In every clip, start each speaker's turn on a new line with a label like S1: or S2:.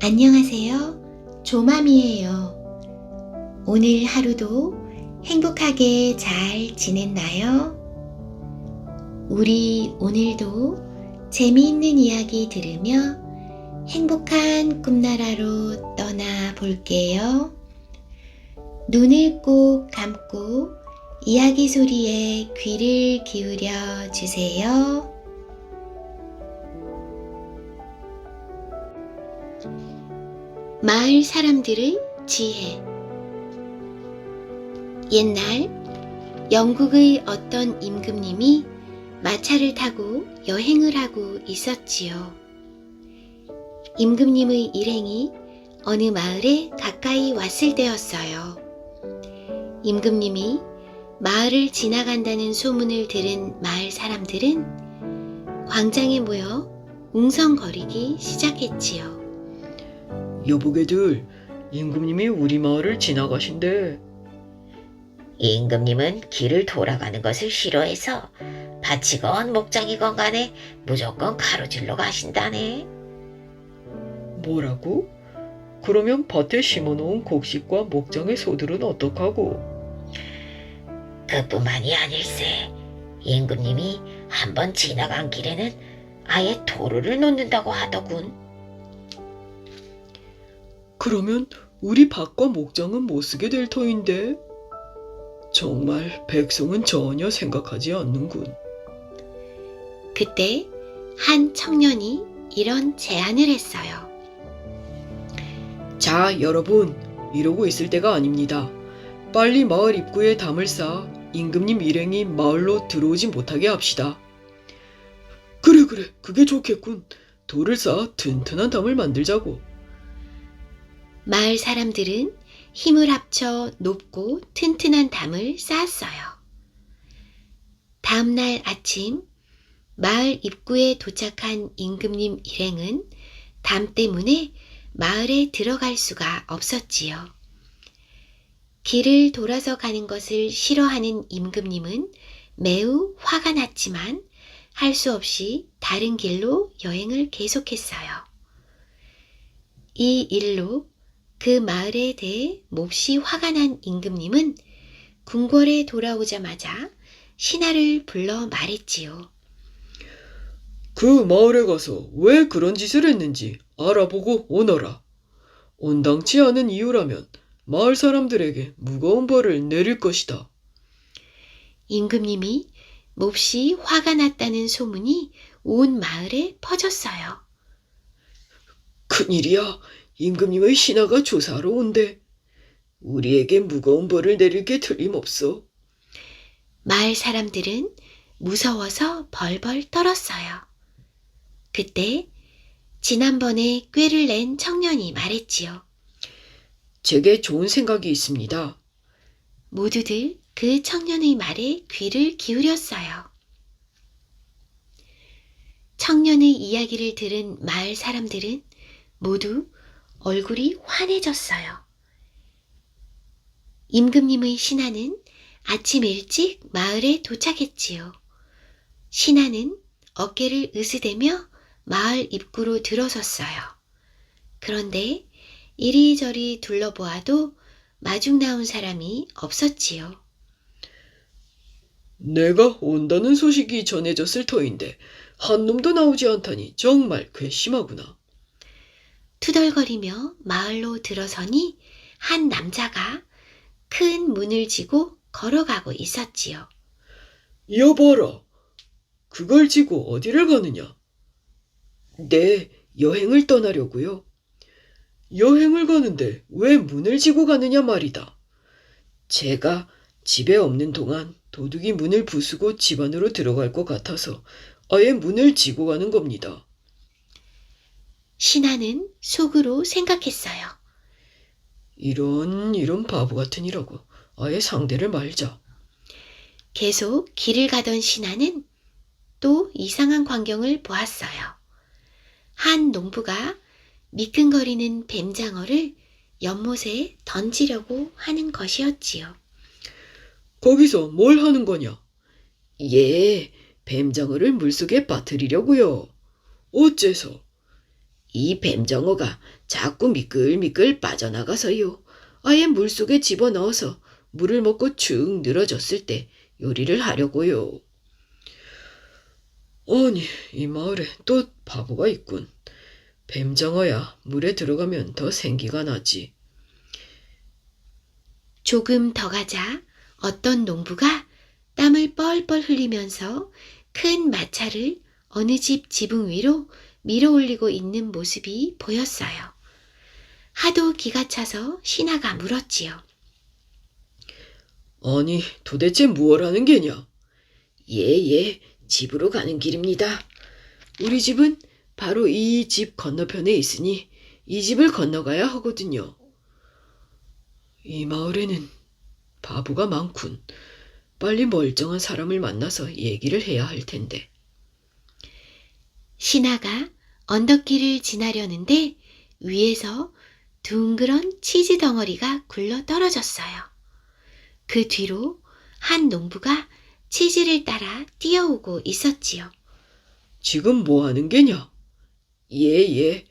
S1: 안녕하세요. 조맘이에요. 오늘 하루도 행복하게 잘 지냈나요? 우리 오늘도 재미있는 이야기 들으며 행복한 꿈나라로 떠나 볼게요. 눈을 꼭 감고 이야기 소리에 귀를 기울여 주세요. 마을 사람들의 지혜. 옛날 영국의 어떤 임금님이 마차를 타고 여행을 하고 있었지요. 임금님의 일행이 어느 마을에 가까이 왔을 때였어요. 임금님이 마을을 지나간다는 소문을 들은 마을 사람들은 광장에 모여 웅성거리기 시작했지요.
S2: 여보게들, 임금님이 우리 마을을 지나가신대.
S3: 임금님은 길을 돌아가는 것을 싫어해서 밭이건 목장이건 간에 무조건 가로질러 가신다네.
S2: 뭐라고? 그러면 밭에 심어놓은 곡식과 목장의 소들은 어떡하고?
S3: 그뿐만이 아닐세. 임금님이 한번 지나간 길에는 아예 도로를 놓는다고 하더군.
S2: 그러면 우리 밭과 목장은 못 쓰게 될 터인데? 정말 백성은 전혀 생각하지 않는군.
S1: 그때 한 청년이 이런 제안을 했어요.
S2: 자, 여러분, 이러고 있을 때가 아닙니다. 빨리 마을 입구에 담을 쌓아 임금님 일행이 마을로 들어오지 못하게 합시다. 그래, 그게 좋겠군. 돌을 쌓아 튼튼한 담을 만들자고.
S1: 마을 사람들은 힘을 합쳐 높고 튼튼한 담을 쌓았어요. 다음 날 아침 마을 입구에 도착한 임금님 일행은 담 때문에 마을에 들어갈 수가 없었지요. 길을 돌아서 가는 것을 싫어하는 임금님은 매우 화가 났지만 할 수 없이 다른 길로 여행을 계속했어요. 이 일로 그 마을에 대해 몹시 화가 난 임금님은 궁궐에 돌아오자마자 신하를 불러 말했지요.
S2: 그 마을에 가서 왜 그런 짓을 했는지 알아보고 오너라. 온당치 않은 이유라면 마을 사람들에게 무거운 벌을 내릴 것이다.
S1: 임금님이 몹시 화가 났다는 소문이 온 마을에 퍼졌어요.
S2: 큰일이야. 임금님의 신하가 조사하러 온대. 우리에게 무거운 벌을 내릴 게 틀림없어.
S1: 마을 사람들은 무서워서 벌벌 떨었어요. 그때 지난번에 꾀를 낸 청년이 말했지요.
S2: 제게 좋은 생각이 있습니다.
S1: 모두들 그 청년의 말에 귀를 기울였어요. 청년의 이야기를 들은 마을 사람들은 모두 얼굴이 환해졌어요. 임금님의 신하는 아침 일찍 마을에 도착했지요. 신하는 어깨를 으스대며 마을 입구로 들어섰어요. 그런데 이리저리 둘러보아도 마중 나온 사람이 없었지요.
S2: 내가 온다는 소식이 전해졌을 터인데 한 놈도 나오지 않다니 정말 괘씸하구나.
S1: 투덜거리며 마을로 들어서니 한 남자가 큰 문을 지고 걸어가고 있었지요.
S2: 여봐라. 그걸 지고 어디를 가느냐? 네, 여행을 떠나려고요. 여행을 가는데 왜 문을 지고 가느냐 말이다. 제가 집에 없는 동안 도둑이 문을 부수고 집 안으로 들어갈 것 같아서 아예 문을 지고 가는 겁니다.
S1: 신하는 속으로 생각했어요.
S2: 이런 바보 같은 이라고. 아예 상대를 말자.
S1: 계속 길을 가던 신하는 또 이상한 광경을 보았어요. 한 농부가 미끈거리는 뱀장어를 연못에 던지려고 하는 것이었지요.
S2: 거기서 뭘 하는 거냐? 예, 뱀장어를 물속에 빠뜨리려고요. 어째서? 이 뱀정어가 자꾸 미끌미끌 빠져나가서요. 아예 물속에 집어넣어서 물을 먹고 축 늘어졌을 때 요리를 하려고요. 아니, 이 마을에 또 바보가 있군. 뱀정어야 물에 들어가면 더 생기가 나지.
S1: 조금 더 가자 어떤 농부가 땀을 뻘뻘 흘리면서 큰 마차를 어느 집 지붕 위로 밀어 올리고 있는 모습이 보였어요. 하도 기가 차서 신하가 물었지요.
S2: 아니, 도대체 무얼 하는 게냐? 예, 집으로 가는 길입니다. 우리 집은 바로 이 집 건너편에 있으니 이 집을 건너가야 하거든요. 이 마을에는 바보가 많군. 빨리 멀쩡한 사람을 만나서 얘기를 해야 할 텐데.
S1: 신하가 언덕길을 지나려는데 위에서 둥그런 치즈 덩어리가 굴러 떨어졌어요. 그 뒤로 한 농부가 치즈를 따라 뛰어오고 있었지요.
S2: 지금 뭐 하는 게냐? 예,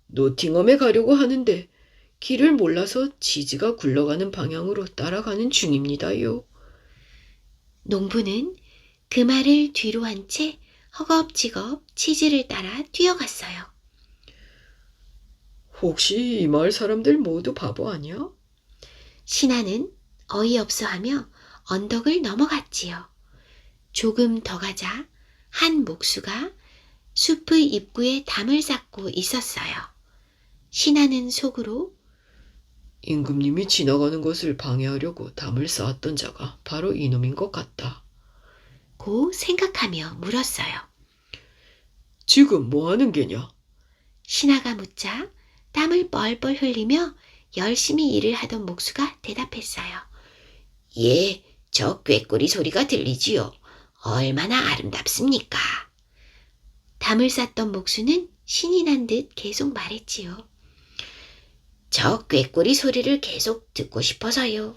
S2: 노팅엄에 가려고 하는데 길을 몰라서 치즈가 굴러가는 방향으로 따라가는 중입니다요.
S1: 농부는 그 말을 뒤로 한 채 허겁지겁 치즈를 따라 뛰어갔어요.
S2: 혹시 이 마을 사람들 모두 바보 아니야?
S1: 신하는 어이없어하며 언덕을 넘어갔지요. 조금 더 가자 한 목수가 숲의 입구에 담을 쌓고 있었어요. 신하는 속으로
S2: 임금님이 지나가는 것을 방해하려고 담을 쌓았던 자가 바로 이놈인 것 같다.
S1: 고 생각하며 물었어요.
S2: 지금 뭐 하는 게냐?
S1: 신하가 묻자 땀을 뻘뻘 흘리며 열심히 일을 하던 목수가 대답했어요.
S3: 예, 저 꾀꼬리 소리가 들리지요. 얼마나 아름답습니까?
S1: 담을 쌓던 목수는 신이 난 듯 계속 말했지요.
S3: 저 꾀꼬리 소리를 계속 듣고 싶어서요.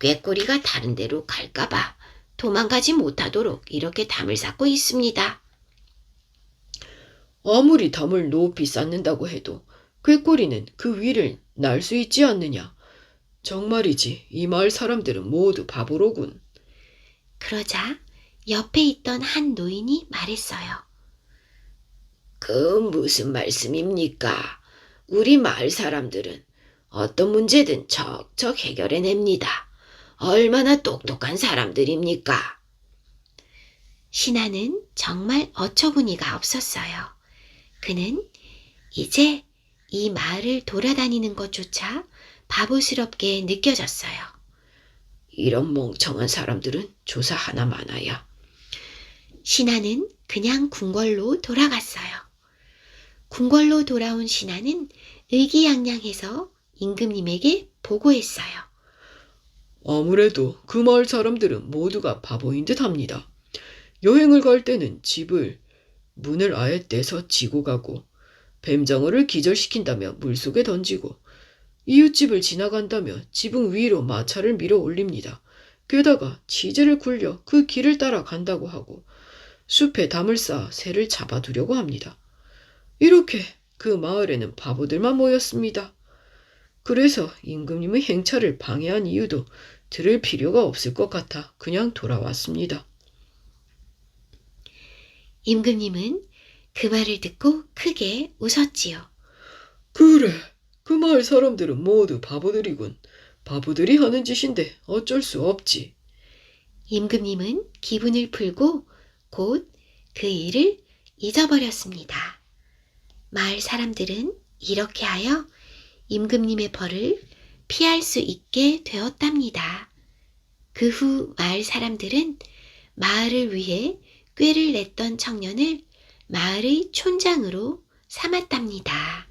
S3: 꾀꼬리가 다른 데로 갈까봐 도망가지 못하도록 이렇게 담을 쌓고 있습니다.
S2: 아무리 담을 높이 쌓는다고 해도 꾀꼬리는 그 위를 날 수 있지 않느냐. 정말이지 이 마을 사람들은 모두 바보로군.
S1: 그러자 옆에 있던 한 노인이 말했어요.
S3: 그 무슨 말씀입니까? 우리 마을 사람들은 어떤 문제든 척척 해결해냅니다. 얼마나 똑똑한 사람들입니까?
S1: 신하는 정말 어처구니가 없었어요. 그는 이제 이 마을을 돌아다니는 것조차 바보스럽게 느껴졌어요.
S3: 이런 멍청한 사람들은 조사 하나 많아야.
S1: 신하는 그냥 궁궐로 돌아갔어요. 궁궐로 돌아온 신하는 의기양양해서 임금님에게 보고했어요.
S2: 아무래도 그 마을 사람들은 모두가 바보인 듯 합니다. 여행을 갈 때는 집을 문을 아예 떼서 지고 가고 뱀장어를 기절시킨다며 물속에 던지고 이웃집을 지나간다며 지붕 위로 마차를 밀어 올립니다. 게다가 치즈를 굴려 그 길을 따라 간다고 하고 숲에 담을 쌓아 새를 잡아두려고 합니다. 이렇게 그 마을에는 바보들만 모였습니다. 그래서 임금님의 행차를 방해한 이유도 들을 필요가 없을 것 같아 그냥 돌아왔습니다.
S1: 임금님은 그 말을 듣고 크게 웃었지요.
S2: 그래, 그 마을 사람들은 모두 바보들이군. 바보들이 하는 짓인데 어쩔 수 없지.
S1: 임금님은 기분을 풀고 곧 그 일을 잊어버렸습니다. 마을 사람들은 이렇게 하여 임금님의 벌을 피할 수 있게 되었답니다. 그 후 마을 사람들은 마을을 위해 꾀를 냈던 청년을 마을의 촌장으로 삼았답니다.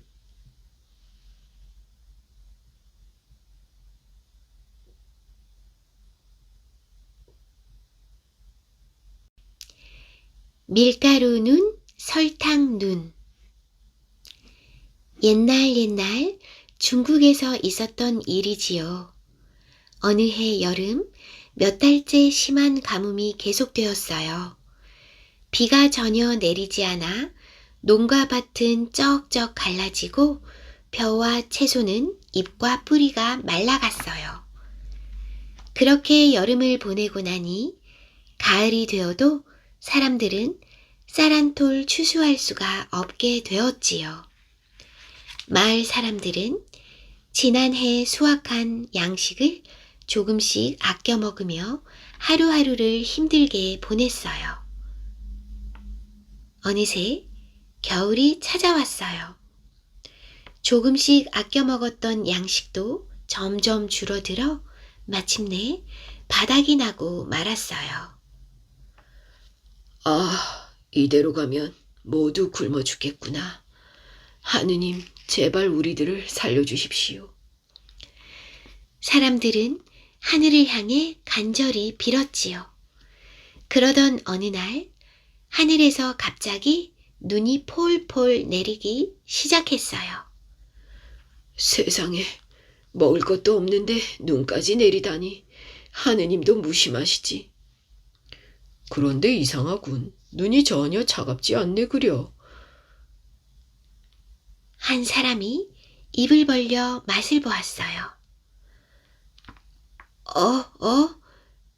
S1: 밀가루 눈, 설탕 눈. 옛날 중국에서 있었던 일이지요. 어느 해 여름 몇 달째 심한 가뭄이 계속되었어요. 비가 전혀 내리지 않아 농과 밭은 쩍쩍 갈라지고 벼와 채소는 잎과 뿌리가 말라갔어요. 그렇게 여름을 보내고 나니 가을이 되어도 사람들은 쌀 한 톨 추수할 수가 없게 되었지요. 마을 사람들은 지난해 수확한 양식을 조금씩 아껴 먹으며 하루하루를 힘들게 보냈어요. 어느새 겨울이 찾아왔어요. 조금씩 아껴 먹었던 양식도 점점 줄어들어 마침내 바닥이 나고 말았어요.
S2: 아, 이대로 가면 모두 굶어 죽겠구나. 하느님, 제발 우리들을 살려주십시오.
S1: 사람들은 하늘을 향해 간절히 빌었지요. 그러던 어느 날 하늘에서 갑자기 눈이 폴폴 내리기 시작했어요.
S2: 세상에, 먹을 것도 없는데 눈까지 내리다니 하느님도 무심하시지. 그런데 이상하군. 눈이 전혀 차갑지 않네 그려.
S1: 한 사람이 입을 벌려 맛을 보았어요.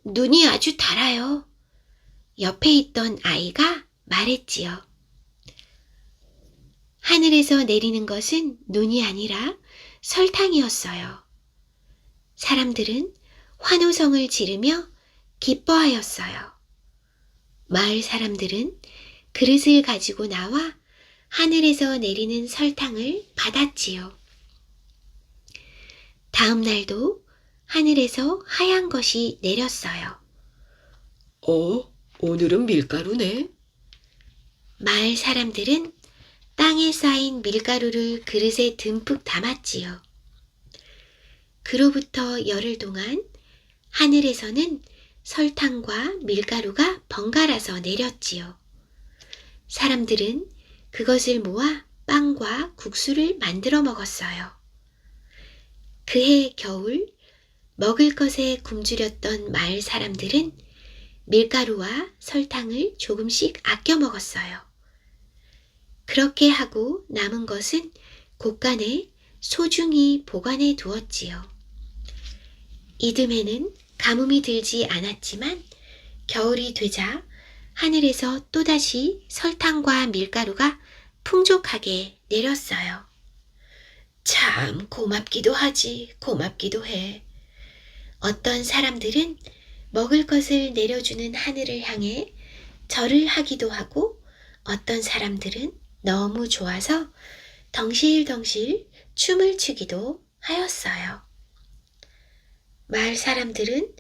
S1: 눈이 아주 달아요. 옆에 있던 아이가 말했지요. 하늘에서 내리는 것은 눈이 아니라 설탕이었어요. 사람들은 환호성을 지르며 기뻐하였어요. 마을 사람들은 그릇을 가지고 나와 하늘에서 내리는 설탕을 받았지요. 다음 날도 하늘에서 하얀 것이 내렸어요.
S2: 오늘은 밀가루네.
S1: 마을 사람들은 땅에 쌓인 밀가루를 그릇에 듬뿍 담았지요. 그로부터 열흘 동안 하늘에서는 설탕과 밀가루가 번갈아서 내렸지요. 사람들은 그것을 모아 빵과 국수를 만들어 먹었어요. 그해 겨울 먹을 것에 굶주렸던 마을 사람들은 밀가루와 설탕을 조금씩 아껴 먹었어요. 그렇게 하고 남은 것은 곳간에 소중히 보관해 두었지요. 이듬해는 가뭄이 들지 않았지만 겨울이 되자 하늘에서 또다시 설탕과 밀가루가 풍족하게 내렸어요. 참 고맙기도 하지, 고맙기도 해. 어떤 사람들은 먹을 것을 내려주는 하늘을 향해 절을 하기도 하고 어떤 사람들은 너무 좋아서 덩실덩실 춤을 추기도 하였어요. 마을 사람들은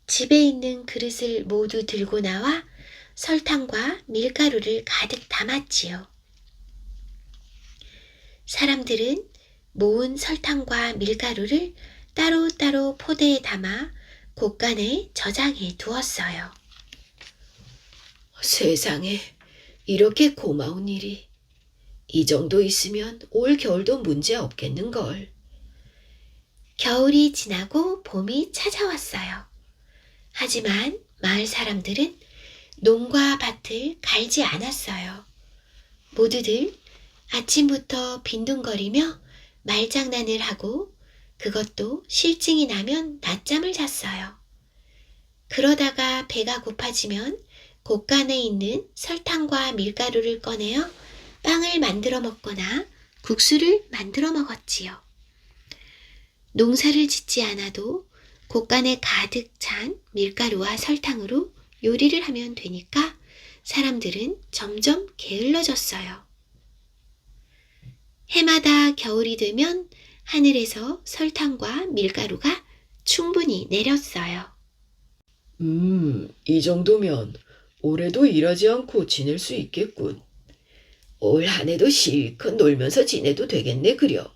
S1: 집에 있는 그릇을 모두 들고 나와 설탕과 밀가루를 가득 담았지요. 사람들은 모은 설탕과 밀가루를 따로따로 포대에 담아 곳간에 저장해 두었어요.
S2: 세상에, 이렇게 고마운 일이. 이 정도 있으면 올 겨울도 문제 없겠는걸.
S1: 겨울이 지나고 봄이 찾아왔어요. 하지만 마을 사람들은 농과 밭을 갈지 않았어요. 모두들 아침부터 빈둥거리며 말장난을 하고 그것도 실증이 나면 낮잠을 잤어요. 그러다가 배가 고파지면 곳간에 있는 설탕과 밀가루를 꺼내어 빵을 만들어 먹거나 국수를 만들어 먹었지요. 농사를 짓지 않아도 곳간에 가득 찬 밀가루와 설탕으로 요리를 하면 되니까 사람들은 점점 게을러졌어요. 해마다 겨울이 되면 하늘에서 설탕과 밀가루가 충분히 내렸어요.
S2: 이 정도면 올해도 일하지 않고 지낼 수 있겠군. 올 한 해도 실컷 놀면서 지내도 되겠네 그려.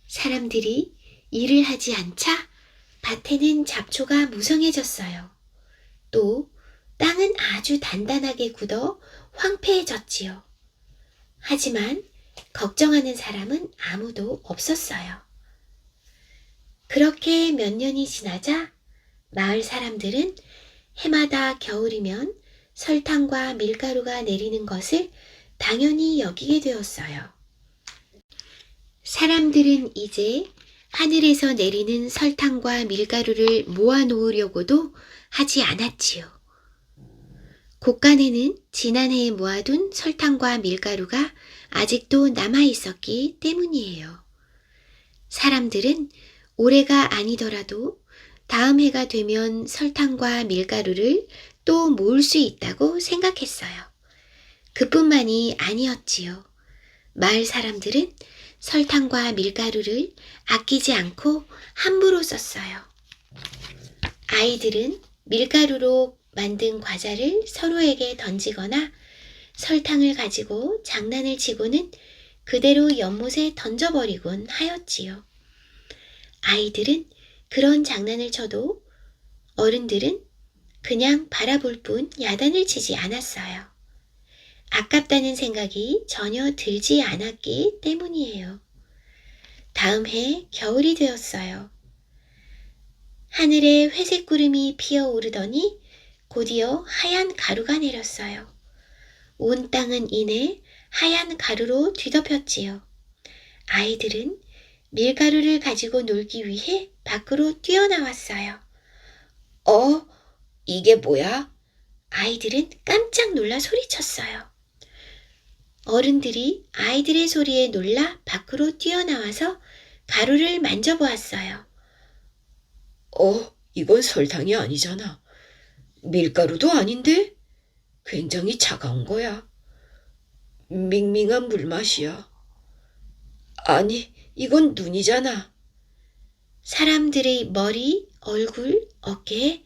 S1: 사람들이 일을 하지 않자 밭에는 잡초가 무성해졌어요. 또 땅은 아주 단단하게 굳어 황폐해졌지요. 하지만 걱정하는 사람은 아무도 없었어요. 그렇게 몇 년이 지나자 마을 사람들은 해마다 겨울이면 설탕과 밀가루가 내리는 것을 당연히 여기게 되었어요. 사람들은 이제 하늘에서 내리는 설탕과 밀가루를 모아놓으려고도 하지 않았지요. 곳간에는 지난해에 모아둔 설탕과 밀가루가 아직도 남아있었기 때문이에요. 사람들은 올해가 아니더라도 다음 해가 되면 설탕과 밀가루를 또 모을 수 있다고 생각했어요. 그뿐만이 아니었지요. 마을 사람들은 설탕과 밀가루를 아끼지 않고 함부로 썼어요. 아이들은 밀가루로 만든 과자를 서로에게 던지거나 설탕을 가지고 장난을 치고는 그대로 연못에 던져버리곤 하였지요. 아이들은 그런 장난을 쳐도 어른들은 그냥 바라볼 뿐 야단을 치지 않았어요. 아깝다는 생각이 전혀 들지 않았기 때문이에요. 다음 해 겨울이 되었어요. 하늘에 회색 구름이 피어오르더니 곧이어 하얀 가루가 내렸어요. 온 땅은 이내 하얀 가루로 뒤덮였지요. 아이들은 밀가루를 가지고 놀기 위해 밖으로 뛰어나왔어요. 이게 뭐야? 아이들은 깜짝 놀라 소리쳤어요. 어른들이 아이들의 소리에 놀라 밖으로 뛰어나와서 가루를 만져보았어요.
S2: 이건 설탕이 아니잖아. 밀가루도 아닌데? 굉장히 차가운 거야. 밍밍한 물맛이야. 아니, 이건 눈이잖아.
S1: 사람들의 머리, 얼굴, 어깨에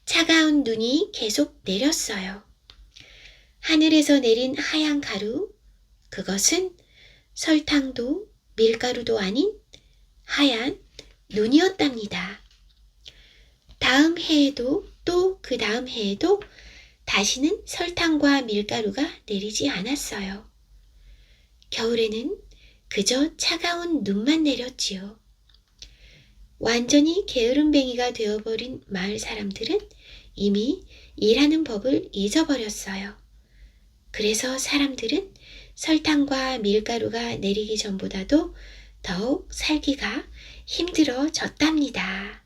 S1: 차가운 눈이 계속 내렸어요. 하늘에서 내린 하얀 가루, 그것은 설탕도 밀가루도 아닌 하얀 눈이었답니다. 다음 해에도 또 그 다음 해에도 다시는 설탕과 밀가루가 내리지 않았어요. 겨울에는 그저 차가운 눈만 내렸지요. 완전히 게으름뱅이가 되어버린 마을 사람들은 이미 일하는 법을 잊어버렸어요. 그래서 사람들은 설탕과 밀가루가 내리기 전보다도 더욱 살기가 힘들어졌답니다.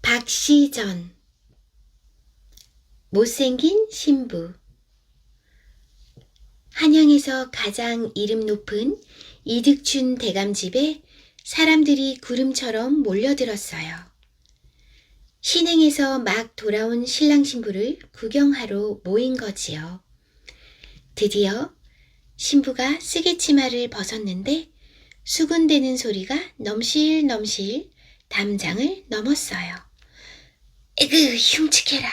S1: 박시전. 못생긴 신부. 한양에서 가장 이름 높은 이득춘 대감 집에 사람들이 구름처럼 몰려들었어요. 신행에서 막 돌아온 신랑 신부를 구경하러 모인 거지요. 드디어 신부가 쓰개치마를 벗었는데 수군대는 소리가 넘실넘실 담장을 넘었어요. 에그, 흉측해라.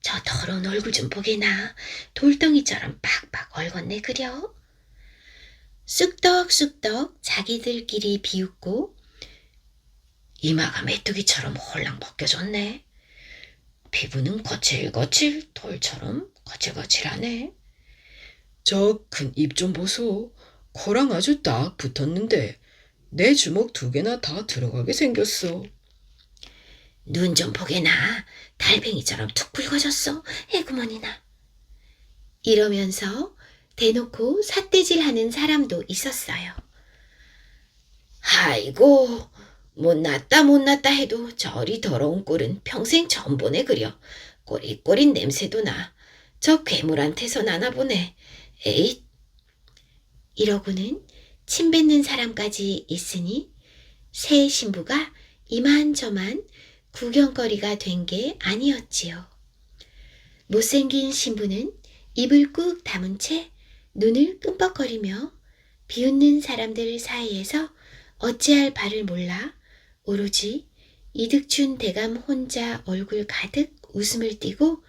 S1: 저 더러운 얼굴 좀 보게나. 돌덩이처럼 팍팍 얼었네 그려. 쑥덕쑥덕 자기들끼리 비웃고 이마가 메뚜기처럼 홀랑 벗겨졌네. 피부는 거칠거칠 돌처럼 거칠거칠하네.
S2: 저 큰 입 좀 보소. 코랑 아주 딱 붙었는데 내 주먹 2개나 다 들어가게 생겼어.
S1: 눈 좀 보게나. 달팽이처럼 툭 붉어졌어. 에구머니나. 이러면서 대놓고 삿대질하는 사람도 있었어요. 아이고, 못났다 해도 저리 더러운 꼴은 평생 처음 보네 그려. 꼬릿꼬릿 냄새도 나. 저 괴물한테서 나나 보네. 에잇. 이러고는 침 뱉는 사람까지 있으니 새 신부가 이만저만 구경거리가 된 게 아니었지요. 못생긴 신부는 입을 꾹 다문 채 눈을 끔뻑거리며 비웃는 사람들 사이에서 어찌할 바를 몰라 오로지 이득춘 대감 혼자 얼굴 가득 웃음을 띠고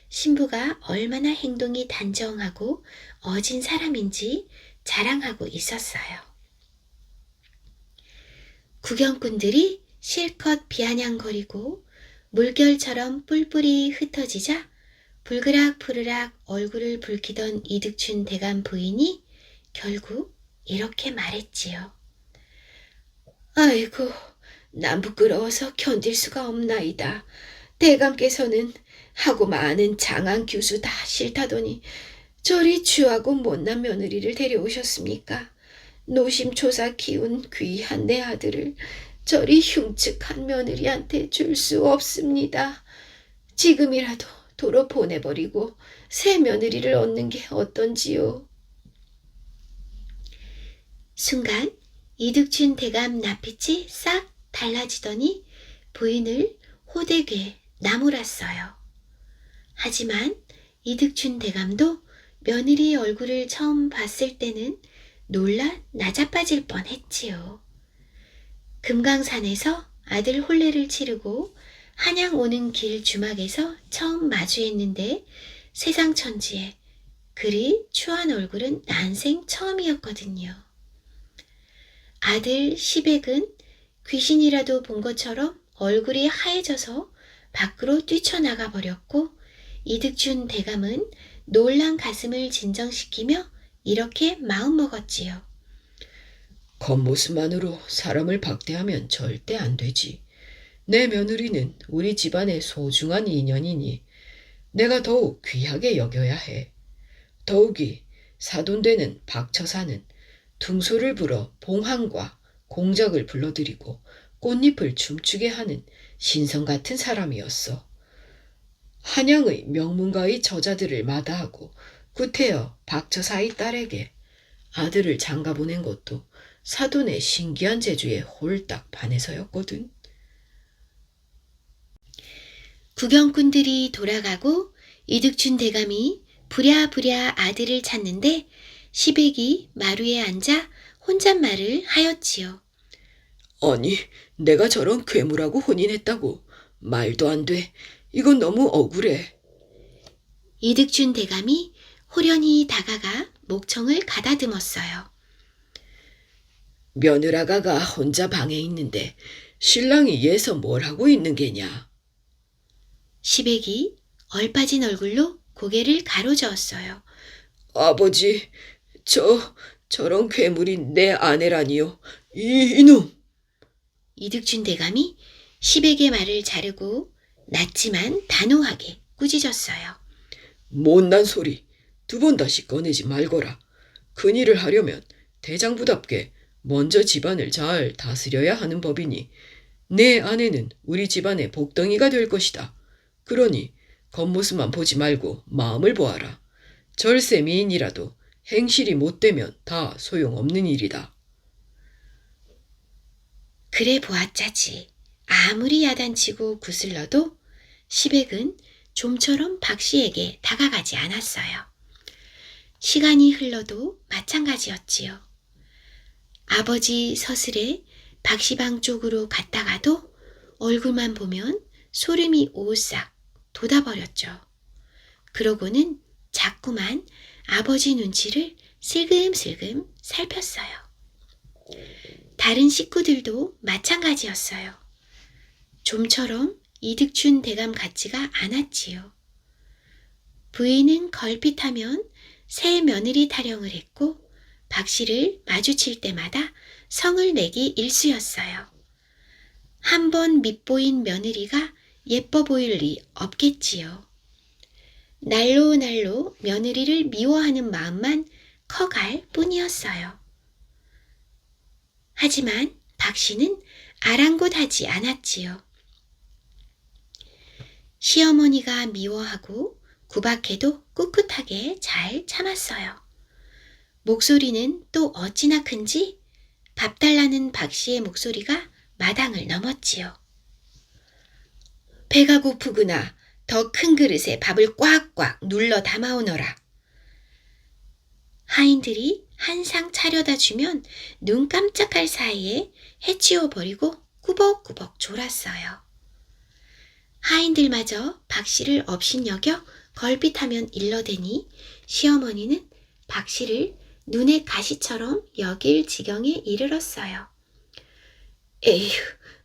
S1: 신부가 얼마나 행동이 단정하고 어진 사람인지 자랑하고 있었어요. 구경꾼들이 실컷 비아냥거리고 물결처럼 뿔뿔이 흩어지자 불그락푸르락 얼굴을 붉히던 이득춘 대감 부인이 결국 이렇게 말했지요. 아이고, 난 부끄러워서 견딜 수가 없나이다. 대감께서는 하고 많은 장안 교수 다 싫다더니 저리 추하고 못난 며느리를 데려오셨습니까? 노심초사 키운 귀한 내 아들을 저리 흉측한 며느리한테 줄 수 없습니다. 지금이라도 도로 보내버리고 새 며느리를 얻는 게 어떤지요. 순간 이득춘 대감 낯빛이 싹 달라지더니 부인을 호되게 나무랐어요. 하지만 이득춘 대감도 며느리 얼굴을 처음 봤을 때는 놀라 나자빠질 뻔했지요. 금강산에서 아들 혼례를 치르고 한양 오는 길 주막에서 처음 마주했는데 세상 천지에 그리 추한 얼굴은 난생 처음이었거든요. 아들 시백은 귀신이라도 본 것처럼 얼굴이 하얘져서 밖으로 뛰쳐나가 버렸고 이득춘 대감은 놀란 가슴을 진정시키며 이렇게 마음먹었지요.
S2: 겉모습만으로 사람을 박대하면 절대 안 되지. 내 며느리는 우리 집안의 소중한 인연이니 내가 더욱 귀하게 여겨야 해. 더욱이 사돈되는 박처사는 둥소를 불어 봉황과 공적을 불러들이고 꽃잎을 춤추게 하는 신성 같은 사람이었어. 한양의 명문가의 저자들을 마다하고 구태여 박처사의 딸에게 아들을 장가보낸 것도 사돈의 신기한 재주에 홀딱 반해서였거든.
S1: 구경꾼들이 돌아가고 이득춘 대감이 부랴부랴 아들을 찾는데 시백이 마루에 앉아 혼잣말을 하였지요.
S2: 아니, 내가 저런 괴물하고 혼인했다고. 말도 안 돼. 이건 너무 억울해.
S1: 이득춘 대감이 호련히 다가가 목청을 가다듬었어요.
S2: 며느라가가 혼자 방에 있는데 신랑이 얘서 뭘 하고 있는 게냐.
S1: 시백이 얼빠진 얼굴로 고개를 가로저었어요.
S2: 아버지, 저런 괴물이 내 아내라니요. 이놈!
S1: 이득춘 대감이 시백의 말을 자르고 낮지만 단호하게 꾸짖었어요.
S2: 못난 소리 두 번 다시 꺼내지 말거라. 큰일을 하려면 대장부답게 먼저 집안을 잘 다스려야 하는 법이니 내 아내는 우리 집안의 복덩이가 될 것이다. 그러니 겉모습만 보지 말고 마음을 보아라. 절세 미인이라도 행실이 못되면 다 소용없는 일이다.
S1: 그래 보았자지. 아무리 야단치고 구슬러도 시백은 좀처럼 박씨에게 다가가지 않았어요. 시간이 흘러도 마찬가지였지요. 아버지 서슬에 박씨방 쪽으로 갔다가도 얼굴만 보면 소름이 오싹 돋아버렸죠. 그러고는 자꾸만 아버지 눈치를 슬금슬금 살폈어요. 다른 식구들도 마찬가지였어요. 좀처럼 이득춘 대감 같지가 않았지요. 부인은 걸핏하면 새 며느리 타령을 했고 박씨를 마주칠 때마다 성을 내기 일쑤였어요. 한 번 밉보인 며느리가 예뻐 보일 리 없겠지요. 날로 날로 며느리를 미워하는 마음만 커갈 뿐이었어요. 하지만 박씨는 아랑곳하지 않았지요. 시어머니가 미워하고 구박해도 꿋꿋하게 잘 참았어요. 목소리는 또 어찌나 큰지 밥 달라는 박씨의 목소리가 마당을 넘었지요. 배가 고프구나. 더 큰 그릇에 밥을 꽉꽉 눌러 담아오너라. 하인들이 한 상 차려다 주면 눈 깜짝할 사이에 해치워버리고 꾸벅꾸벅 졸았어요. 하인들마저 박씨를 업신여겨 걸핏하면 일러대니 시어머니는 박씨를 눈의 가시처럼 여길 지경에 이르렀어요. 에휴,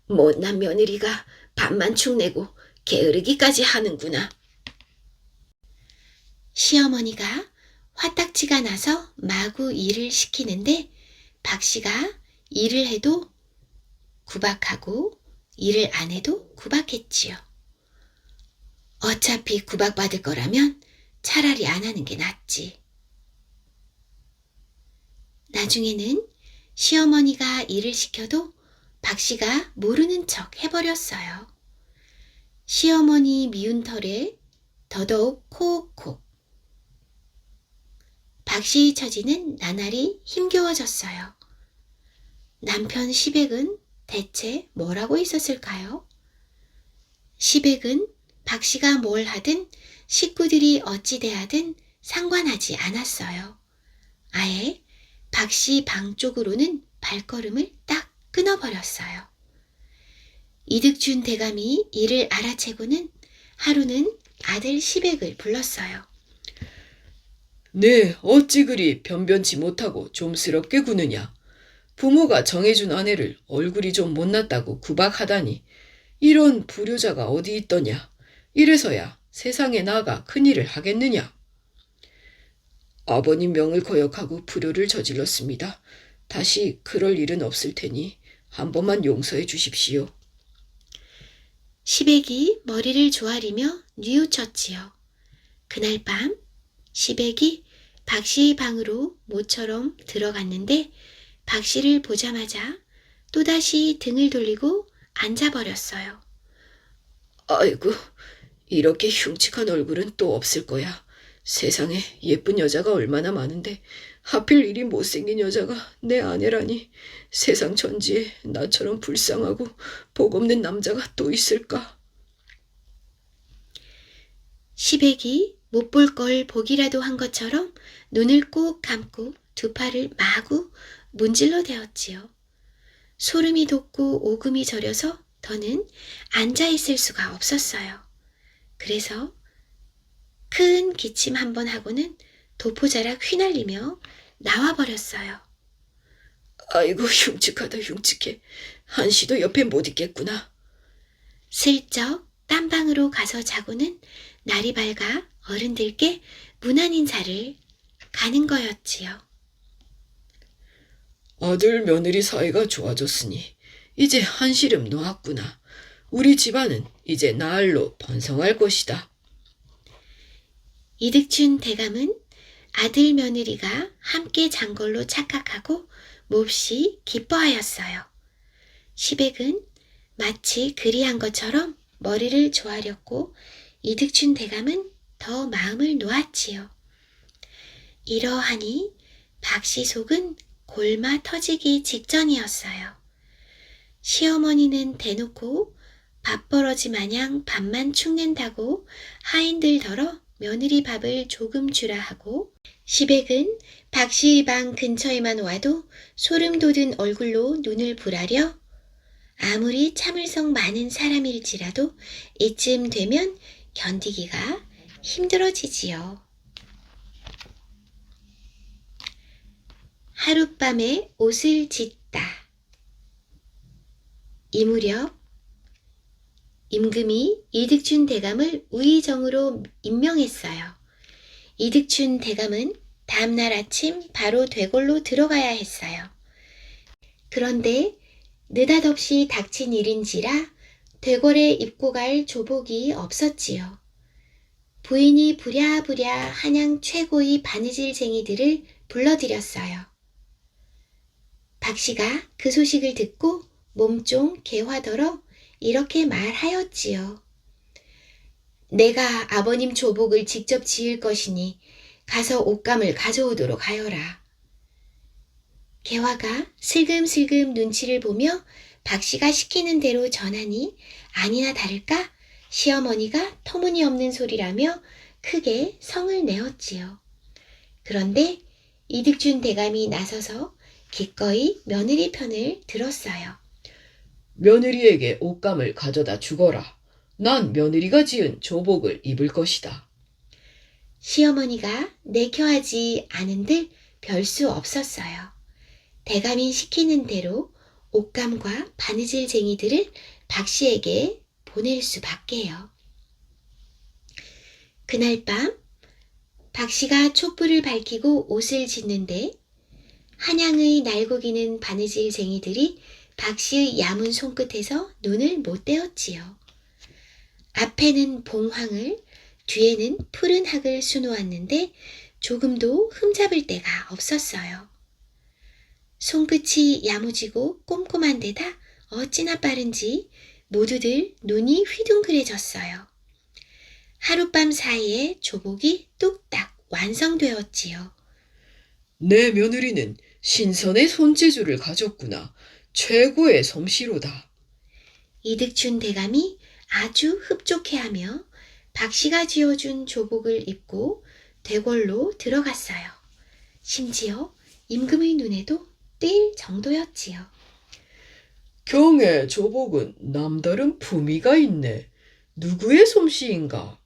S1: 못난 며느리가 밥만 축내고 게으르기까지 하는구나. 시어머니가 화딱지가 나서 마구 일을 시키는데 박씨가 일을 해도 구박하고 일을 안 해도 구박했지요. 어차피 구박받을 거라면 차라리 안 하는 게 낫지. 나중에는 시어머니가 일을 시켜도 박 씨가 모르는 척 해버렸어요. 시어머니 미운 털에 더더욱 콕콕. 박 씨의 처지는 나날이 힘겨워졌어요. 남편 시백은 대체 뭐라고 있었을까요? 시백은 박 씨가 뭘 하든 식구들이 어찌 대하든 상관하지 않았어요. 아예 박 씨 방 쪽으로는 발걸음을 딱 끊어버렸어요. 이득준 대감이 이를 알아채고는 하루는 아들 시백을 불렀어요.
S2: 네, 어찌 그리 변변치 못하고 좀스럽게 구느냐. 부모가 정해준 아내를 얼굴이 좀 못났다고 구박하다니 이런 불효자가 어디 있더냐. 이래서야 세상에 나가 큰일을 하겠느냐. 아버님 명을 거역하고 불효를 저질렀습니다. 다시 그럴 일은 없을 테니 한 번만 용서해 주십시오.
S1: 시백이 머리를 조아리며 뉘우쳤지요. 그날 밤 시백이 박 씨의 방으로 모처럼 들어갔는데 박 씨를 보자마자 또다시 등을 돌리고 앉아버렸어요.
S2: 아이고, 이렇게 흉측한 얼굴은 또 없을 거야. 세상에 예쁜 여자가 얼마나 많은데 하필 이리 못생긴 여자가 내 아내라니. 세상 천지에 나처럼 불쌍하고 복 없는 남자가 또 있을까?
S1: 시백이 못 볼 걸 보기라도 한 것처럼 눈을 꼭 감고 두 팔을 마구 문질러 대었지요. 소름이 돋고 오금이 저려서 더는 앉아있을 수가 없었어요. 그래서 큰 기침 한 번 하고는 도포자락 휘날리며 나와버렸어요.
S2: 아이고, 흉측하다 흉측해. 한시도 옆에 못 있겠구나.
S1: 슬쩍 딴방으로 가서 자고는 날이 밝아 어른들께 문안 인사를 가는 거였지요.
S2: 아들 며느리 사이가 좋아졌으니 이제 한시름 놓았구나. 우리 집안은 이제 나흘로 번성할 것이다.
S1: 이득춘 대감은 아들 며느리가 함께 잔 걸로 착각하고 몹시 기뻐하였어요. 시백은 마치 그리한 것처럼 머리를 조아렸고 이득춘 대감은 더 마음을 놓았지요. 이러하니 박 씨 속은 골마 터지기 직전이었어요. 시어머니는 대놓고 밥벌어지 마냥 밥만 축낸다고 하인들더러 며느리 밥을 조금 주라 하고 시백은 박 씨의 방 근처에만 와도 소름 돋은 얼굴로 눈을 부라려 아무리 참을성 많은 사람일지라도 이쯤 되면 견디기가 힘들어지지요. 하룻밤에 옷을 짓다. 이 무렵 임금이 이득춘 대감을 우의정으로 임명했어요. 이득춘 대감은 다음날 아침 바로 되골로 들어가야 했어요. 그런데 느닷없이 닥친 일인지라 되골에 입고 갈 조복이 없었지요. 부인이 부랴부랴 한양 최고의 바느질쟁이들을 불러들였어요. 박 씨가 그 소식을 듣고 몸종 개화더러 이렇게 말하였지요. 내가 아버님 조복을 직접 지을 것이니 가서 옷감을 가져오도록 하여라. 개화가 슬금슬금 눈치를 보며 박 씨가 시키는 대로 전하니 아니나 다를까 시어머니가 터무니없는 소리라며 크게 성을 내었지요. 그런데 이득준 대감이 나서서 기꺼이 며느리 편을 들었어요.
S2: 며느리에게 옷감을 가져다 주거라. 난 며느리가 지은 조복을 입을 것이다.
S1: 시어머니가 내켜하지 않은들 별 수 없었어요. 대감이 시키는 대로 옷감과 바느질쟁이들을 박 씨에게 보낼 수밖에요. 그날 밤 박 씨가 촛불을 밝히고 옷을 짓는데 한양의 날고기는 바느질쟁이들이 박 씨의 야문 손끝에서 눈을 못 떼었지요. 앞에는 봉황을, 뒤에는 푸른 학을 수놓았는데 조금도 흠잡을 데가 없었어요. 손끝이 야무지고 꼼꼼한 데다 어찌나 빠른지 모두들 눈이 휘둥그레졌어요. 하룻밤 사이에 조복이 뚝딱 완성되었지요.
S2: 내 며느리는 신선의 손재주를 가졌구나. 최고의 솜씨로다.
S1: 이득춘 대감이 아주 흡족해하며 박 씨가 지어준 조복을 입고 대궐로 들어갔어요. 심지어 임금의 눈에도 띌 정도였지요.
S2: 경의 조복은 남다른 품위가 있네. 누구의 솜씨인가?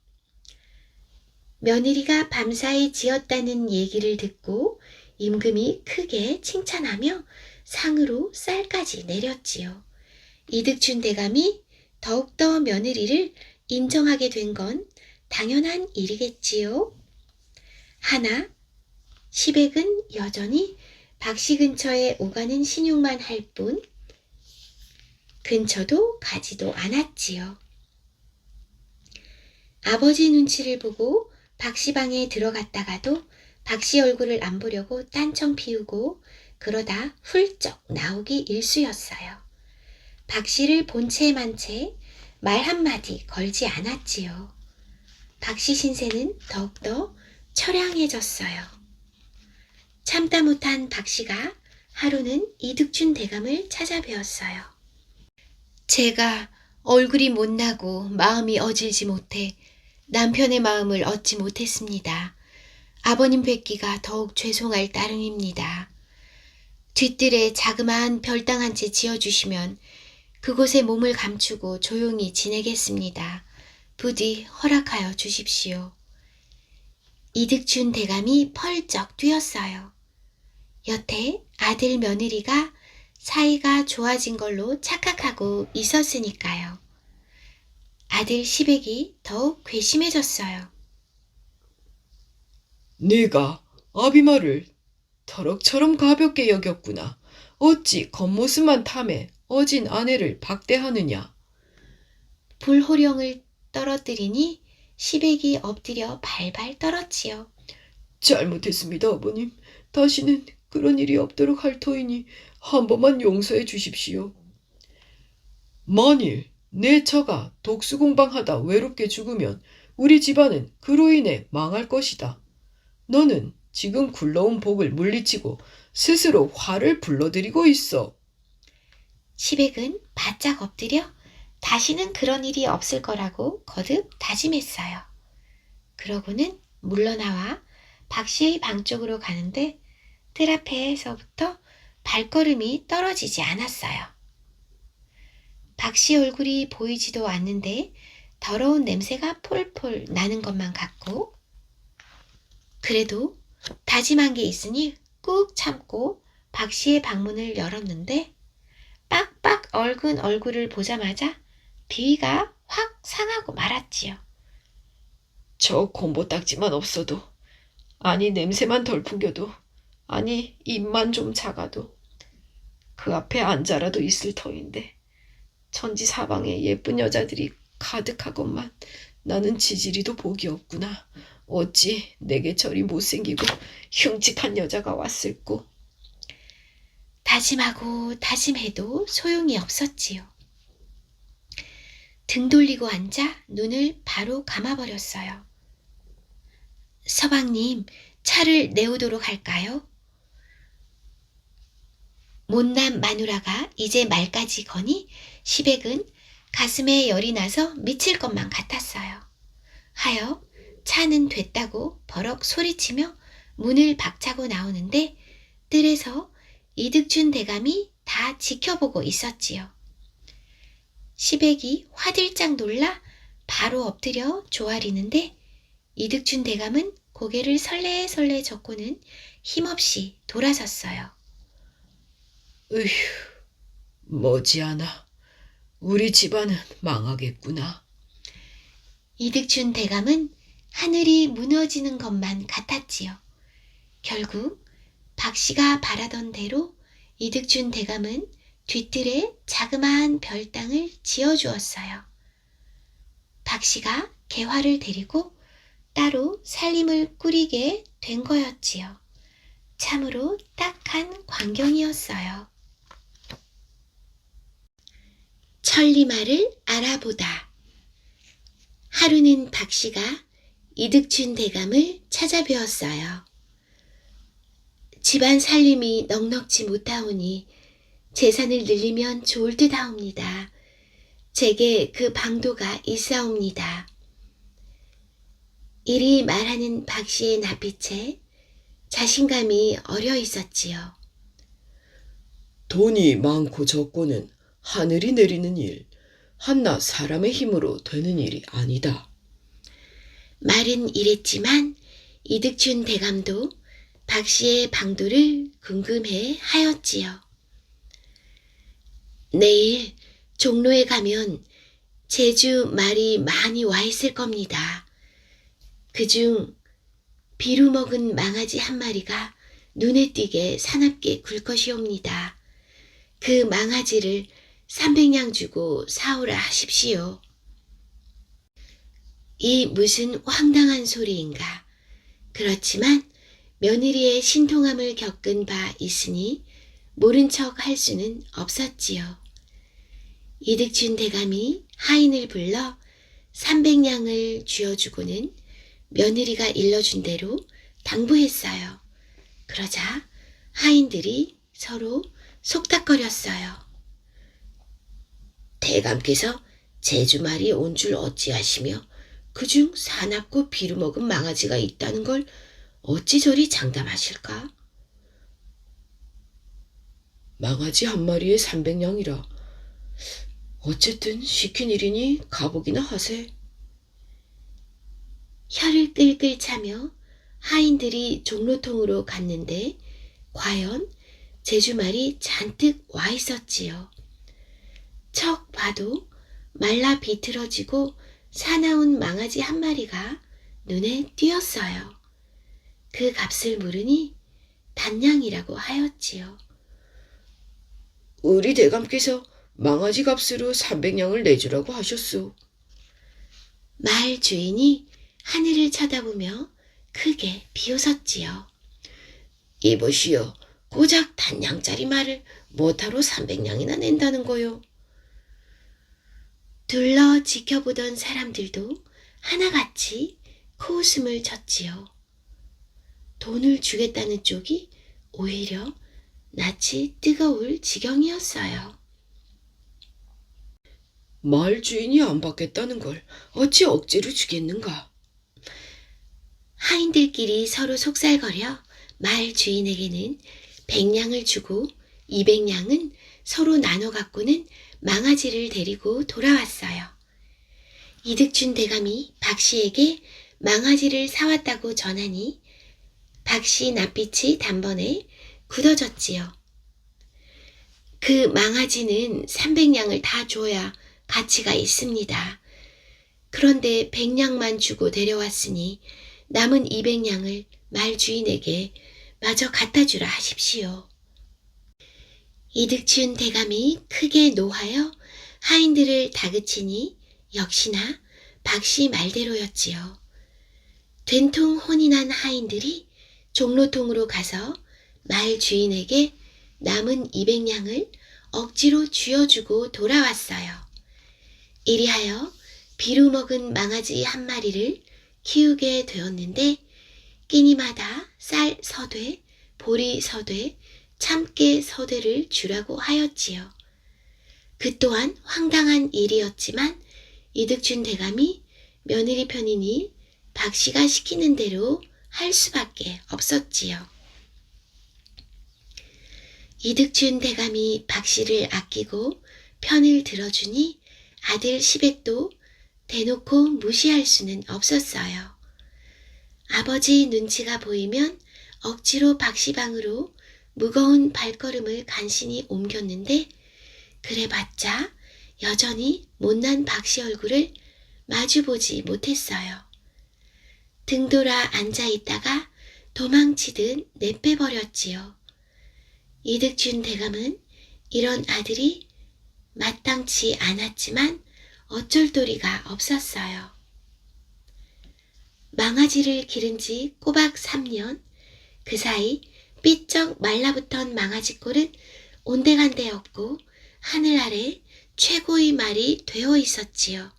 S1: 며느리가 밤사이 지었다는 얘기를 듣고 임금이 크게 칭찬하며 상으로 쌀까지 내렸지요. 이득춘 대감이 더욱더 며느리를 인정하게 된 건 당연한 일이겠지요. 하나, 시백은 여전히 박씨 근처에 오가는 신용만 할 뿐 근처도 가지도 않았지요. 아버지 눈치를 보고 박씨 방에 들어갔다가도 박씨 얼굴을 안 보려고 딴청 피우고 그러다 훌쩍 나오기 일쑤였어요. 박씨를 본체에 만 채 말 한마디 걸지 않았지요. 박씨 신세는 더욱더 처량해졌어요. 참다 못한 박씨가 하루는 이득춘 대감을 찾아뵈었어요. 제가 얼굴이 못나고 마음이 어질지 못해 남편의 마음을 얻지 못했습니다. 아버님 뵙기가 더욱 죄송할 따름입니다. 뒤뜰에 자그마한 별당 한 채 지어주시면 그곳에 몸을 감추고 조용히 지내겠습니다. 부디 허락하여 주십시오. 이득춘 대감이 펄쩍 뛰었어요. 여태 아들 며느리가 사이가 좋아진 걸로 착각하고 있었으니까요. 아들 시백이 더욱 괘씸해졌어요.
S2: 네가 아비마를 터럭처럼 가볍게 여겼구나. 어찌 겉모습만 탐해 어진 아내를 박대하느냐.
S1: 불호령을 떨어뜨리니 시백이 엎드려 발발 떨었지요.
S2: 잘못했습니다, 아버님. 다시는 그런 일이 없도록 할 터이니 한 번만 용서해 주십시오. 만일 내 처가 독수공방하다 외롭게 죽으면 우리 집안은 그로 인해 망할 것이다. 너는 지금 굴러온 복을 물리치고 스스로 화를 불러들이고 있어.
S1: 시백은 바짝 엎드려 다시는 그런 일이 없을 거라고 거듭 다짐했어요. 그러고는 물러나와 박 씨의 방 쪽으로 가는데 뜰 앞에서부터 발걸음이 떨어지지 않았어요. 박 씨 얼굴이 보이지도 않는데 더러운 냄새가 폴폴 나는 것만 같고 그래도 다짐한 게 있으니 꾹 참고 박 씨의 방문을 열었는데 빡빡 얼근 얼굴을 보자마자 비위가 확 상하고 말았지요.
S2: 저 곰보딱지만 없어도, 아니 냄새만 덜 풍겨도, 아니 입만 좀 작아도 그 앞에 앉아라도 있을 터인데 천지사방에 예쁜 여자들이 가득하건만 나는 지지리도 복이 없구나. 어찌 내게 저리 못생기고 흉측한 여자가 왔을꼬.
S1: 다짐하고 다짐해도 소용이 없었지요. 등 돌리고 앉아 눈을 바로 감아버렸어요. 서방님, 차를 내오도록 할까요? 못난 마누라가 이제 말까지 거니 시백은 가슴에 열이 나서 미칠 것만 같았어요. 하여 차는 됐다고 버럭 소리치며 문을 박차고 나오는데 뜰에서 이득춘 대감이 다 지켜보고 있었지요. 시백이 화들짝 놀라 바로 엎드려 조아리는데 이득춘 대감은 고개를 설레설레 젓고는 힘없이 돌아섰어요.
S2: 으휴, 머지않아 우리 집안은 망하겠구나.
S1: 이득춘 대감은 하늘이 무너지는 것만 같았지요. 결국 박 씨가 바라던 대로 이득춘 대감은 뒤뜰에 자그마한 별당을 지어주었어요. 박씨가 개화를 데리고 따로 살림을 꾸리게 된 거였지요. 참으로 딱한 광경이었어요. 천리말을 알아보다. 하루는 박씨가 이득춘 대감을 찾아뵈었어요. 집안 살림이 넉넉지 못하오니 재산을 늘리면 좋을 듯하옵니다. 제게 그 방도가 있사옵니다. 이리 말하는 박씨의 낯빛에 자신감이 어려 있었지요.
S2: 돈이 많고 적고는 하늘이 내리는 일, 한낱 사람의 힘으로 되는 일이 아니다.
S1: 말은 이랬지만 이득춘 대감도 박씨의 방도를 궁금해 하였지요. 내일 종로에 가면 제주 말이 많이 와 있을 겁니다. 그중 비루 먹은 망아지 한 마리가 눈에 띄게 사납게 굴 것이옵니다. 그 망아지를 300냥 주고 사오라 하십시오. 이 무슨 황당한 소리인가. 그렇지만 며느리의 신통함을 겪은 바 있으니 모른 척 할 수는 없었지요. 이득춘 대감이 하인을 불러 300냥을 쥐어주고는 며느리가 일러준 대로 당부했어요. 그러자 하인들이 서로 속닥거렸어요. 대감께서 제주말이 온 줄 어찌하시며 그중 사납고 비루먹은 망아지가 있다는 걸 어찌 저리 장담하실까?
S2: 망아지 한 마리에 300냥이라. 어쨌든 시킨 일이니 가보기나 하세.
S1: 혀를 끌끌 차며 하인들이 종로통으로 갔는데 과연 제주말이 잔뜩 와 있었지요. 척 봐도 말라 비틀어지고 사나운 망아지 한 마리가 눈에 띄었어요. 그 값을 물으니 단냥이라고 하였지요.
S2: 우리 대감께서 망아지 값으로 300냥을 내주라고 하셨소.
S1: 말 주인이 하늘을 쳐다보며 크게 비웃었지요.
S2: 이보시오, 고작 단냥짜리 말을 뭐하러 300냥이나 낸다는 거요.
S1: 둘러 지켜보던 사람들도 하나같이 코웃음을 쳤지요. 돈을 주겠다는 쪽이 오히려 낯이 뜨거울 지경이었어요.
S2: 말 주인이 안 받겠다는 걸 어찌 억지로 주겠는가?
S1: 하인들끼리 서로 속살거려 말 주인에게는 100냥을 주고 200냥은 서로 나눠 갖고는 망아지를 데리고 돌아왔어요. 이득춘 대감이 박씨에게 망아지를 사왔다고 전하니 박씨 낯빛이 단번에 굳어졌지요. 그 망아지는 300냥을 다 줘야 가치가 있습니다. 그런데 100냥만 주고 데려왔으니 남은 200냥을 말 주인에게 마저 갖다 주라 하십시오. 이득춘 대감이 크게 노하여 하인들을 다그치니 역시나 박씨 말대로였지요. 된통 혼이 난 하인들이 종로통으로 가서 말 주인에게 남은 200냥을 억지로 쥐어주고 돌아왔어요. 이리하여 비루 먹은 망아지 한 마리를 키우게 되었는데 끼니마다 쌀 서되, 보리 서되, 참깨 서대를 주라고 하였지요. 그 또한 황당한 일이었지만 이득춘 대감이 며느리 편이니 박씨가 시키는 대로 할 수밖에 없었지요. 이득춘 대감이 박씨를 아끼고 편을 들어주니 아들 시백도 대놓고 무시할 수는 없었어요. 아버지 눈치가 보이면 억지로 박씨 방으로 무거운 발걸음을 간신히 옮겼는데 그래봤자 여전히 못난 박씨 얼굴을 마주보지 못했어요. 등돌아 앉아있다가 도망치듯 내빼버렸지요. 이득춘 대감은 이런 아들이 마땅치 않았지만 어쩔 도리가 없었어요. 망아지를 기른 지 꼬박 3년, 그 사이 삐쩍 말라붙은 망아지 꼴은 온데간데 없고 하늘 아래 최고의 말이 되어 있었지요.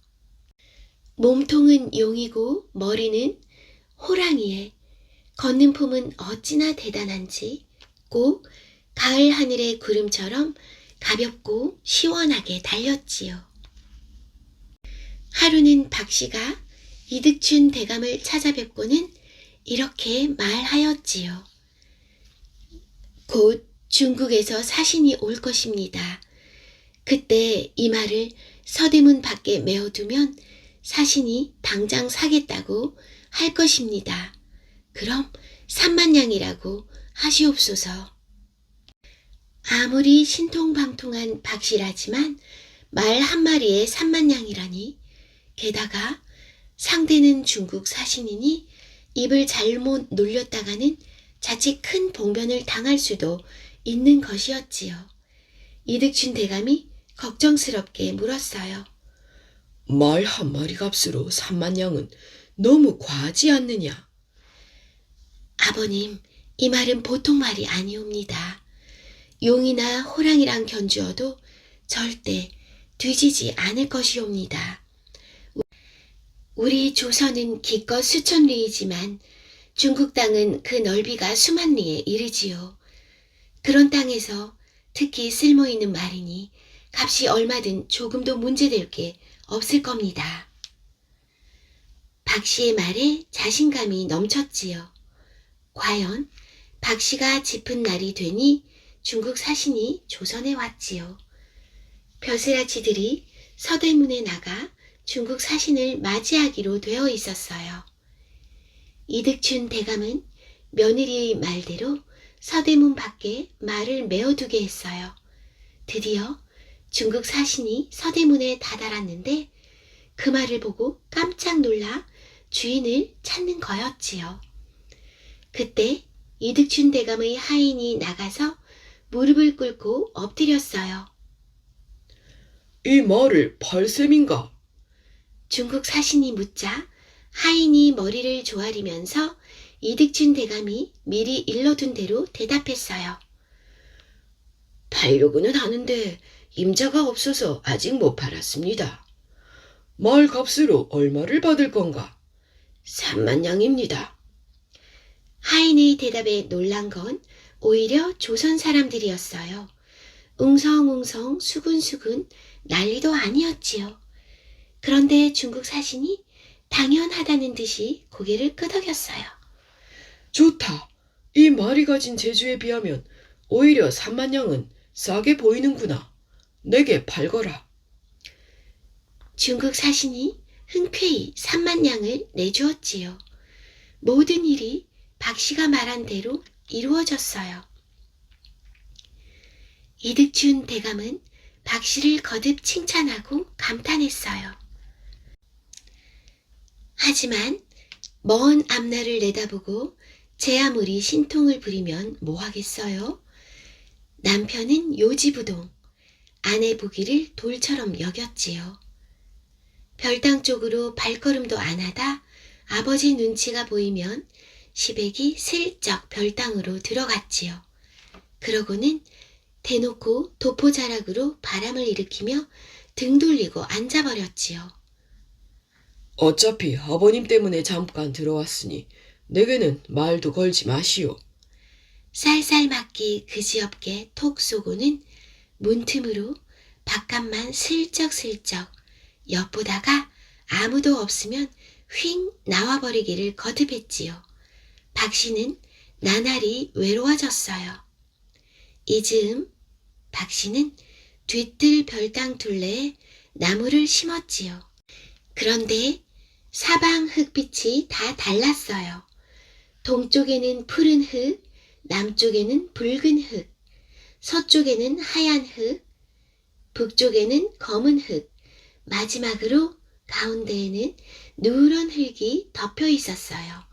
S1: 몸통은 용이고 머리는 호랑이에 걷는 품은 어찌나 대단한지 꼭 가을 하늘의 구름처럼 가볍고 시원하게 달렸지요. 하루는 박씨가 이득춘 대감을 찾아뵙고는 이렇게 말하였지요. 곧 중국에서 사신이 올 것입니다. 그때 이 말을 서대문 밖에 메어두면 사신이 당장 사겠다고 할 것입니다. 그럼 3만냥이라고 하시옵소서. 아무리 신통방통한 박씨라지만 말 한마리에 3만냥이라니, 게다가 상대는 중국 사신이니 입을 잘못 놀렸다가는 자칫 큰 봉변을 당할 수도 있는 것이었지요. 이득춘 대감이 걱정스럽게 물었어요.
S2: 말 한 마리 값으로 3만냥은 너무 과하지 않느냐?
S1: 아버님, 이 말은 보통 말이 아니옵니다. 용이나 호랑이랑 견주어도 절대 뒤지지 않을 것이옵니다. 우리 조선은 기껏 수천 리이지만 중국 땅은 그 넓이가 수만 리에 이르지요. 그런 땅에서 특히 쓸모있는 말이니 값이 얼마든 조금도 문제될 게 없을 겁니다. 박씨의 말에 자신감이 넘쳤지요. 과연 박씨가 짚은 날이 되니 중국 사신이 조선에 왔지요. 벼슬아치들이 서대문에 나가 중국 사신을 맞이하기로 되어 있었어요. 이득춘 대감은 며느리의 말대로 서대문 밖에 말을 메어두게 했어요. 드디어 중국 사신이 서대문에 다다랐는데 그 말을 보고 깜짝 놀라 주인을 찾는 거였지요. 그때 이득춘 대감의 하인이 나가서 무릎을 꿇고 엎드렸어요.
S2: 이 말을 팔 셈인가?
S1: 중국 사신이 묻자 하인이 머리를 조아리면서 이득춘 대감이 미리 일러둔 대로 대답했어요.
S3: 팔려고는 하는데 임자가 없어서 아직 못 팔았습니다.
S2: 말 값으로 얼마를 받을 건가?
S3: 3만냥입니다.
S1: 하인의 대답에 놀란 건 오히려 조선 사람들이었어요. 웅성웅성 수군수군 난리도 아니었지요. 그런데 중국 사신이 당연하다는 듯이 고개를 끄덕였어요.
S2: 좋다. 이 말이 가진 재주에 비하면 오히려 3만냥은 싸게 보이는구나. 내게 팔거라.
S1: 중국 사신이 흔쾌히 3만냥을 내주었지요. 모든 일이 박씨가 말한 대로 이루어졌어요. 이득춘 대감은 박씨를 거듭 칭찬하고 감탄했어요. 하지만 먼 앞날을 내다보고 제 아무리 신통을 부리면 뭐하겠어요? 남편은 요지부동, 아내 보기를 돌처럼 여겼지요. 별당 쪽으로 발걸음도 안 하다 아버지 눈치가 보이면 시댁이 슬쩍 별당으로 들어갔지요. 그러고는 대놓고 도포자락으로 바람을 일으키며 등 돌리고 앉아버렸지요.
S2: 어차피 아버님 때문에 잠깐 들어왔으니 내게는 말도 걸지 마시오.
S1: 쌀쌀맞기 그지없게 톡 쏘고는 문틈으로 바깥만 슬쩍슬쩍 엿보다가 아무도 없으면 휙 나와버리기를 거듭했지요. 박씨는 나날이 외로워졌어요. 이 즈음 박씨는 뒤뜰 별당 둘레에 나무를 심었지요. 그런데 사방 흙빛이 다 달랐어요. 동쪽에는 푸른 흙, 남쪽에는 붉은 흙, 서쪽에는 하얀 흙, 북쪽에는 검은 흙, 마지막으로 가운데에는 누런 흙이 덮여 있었어요.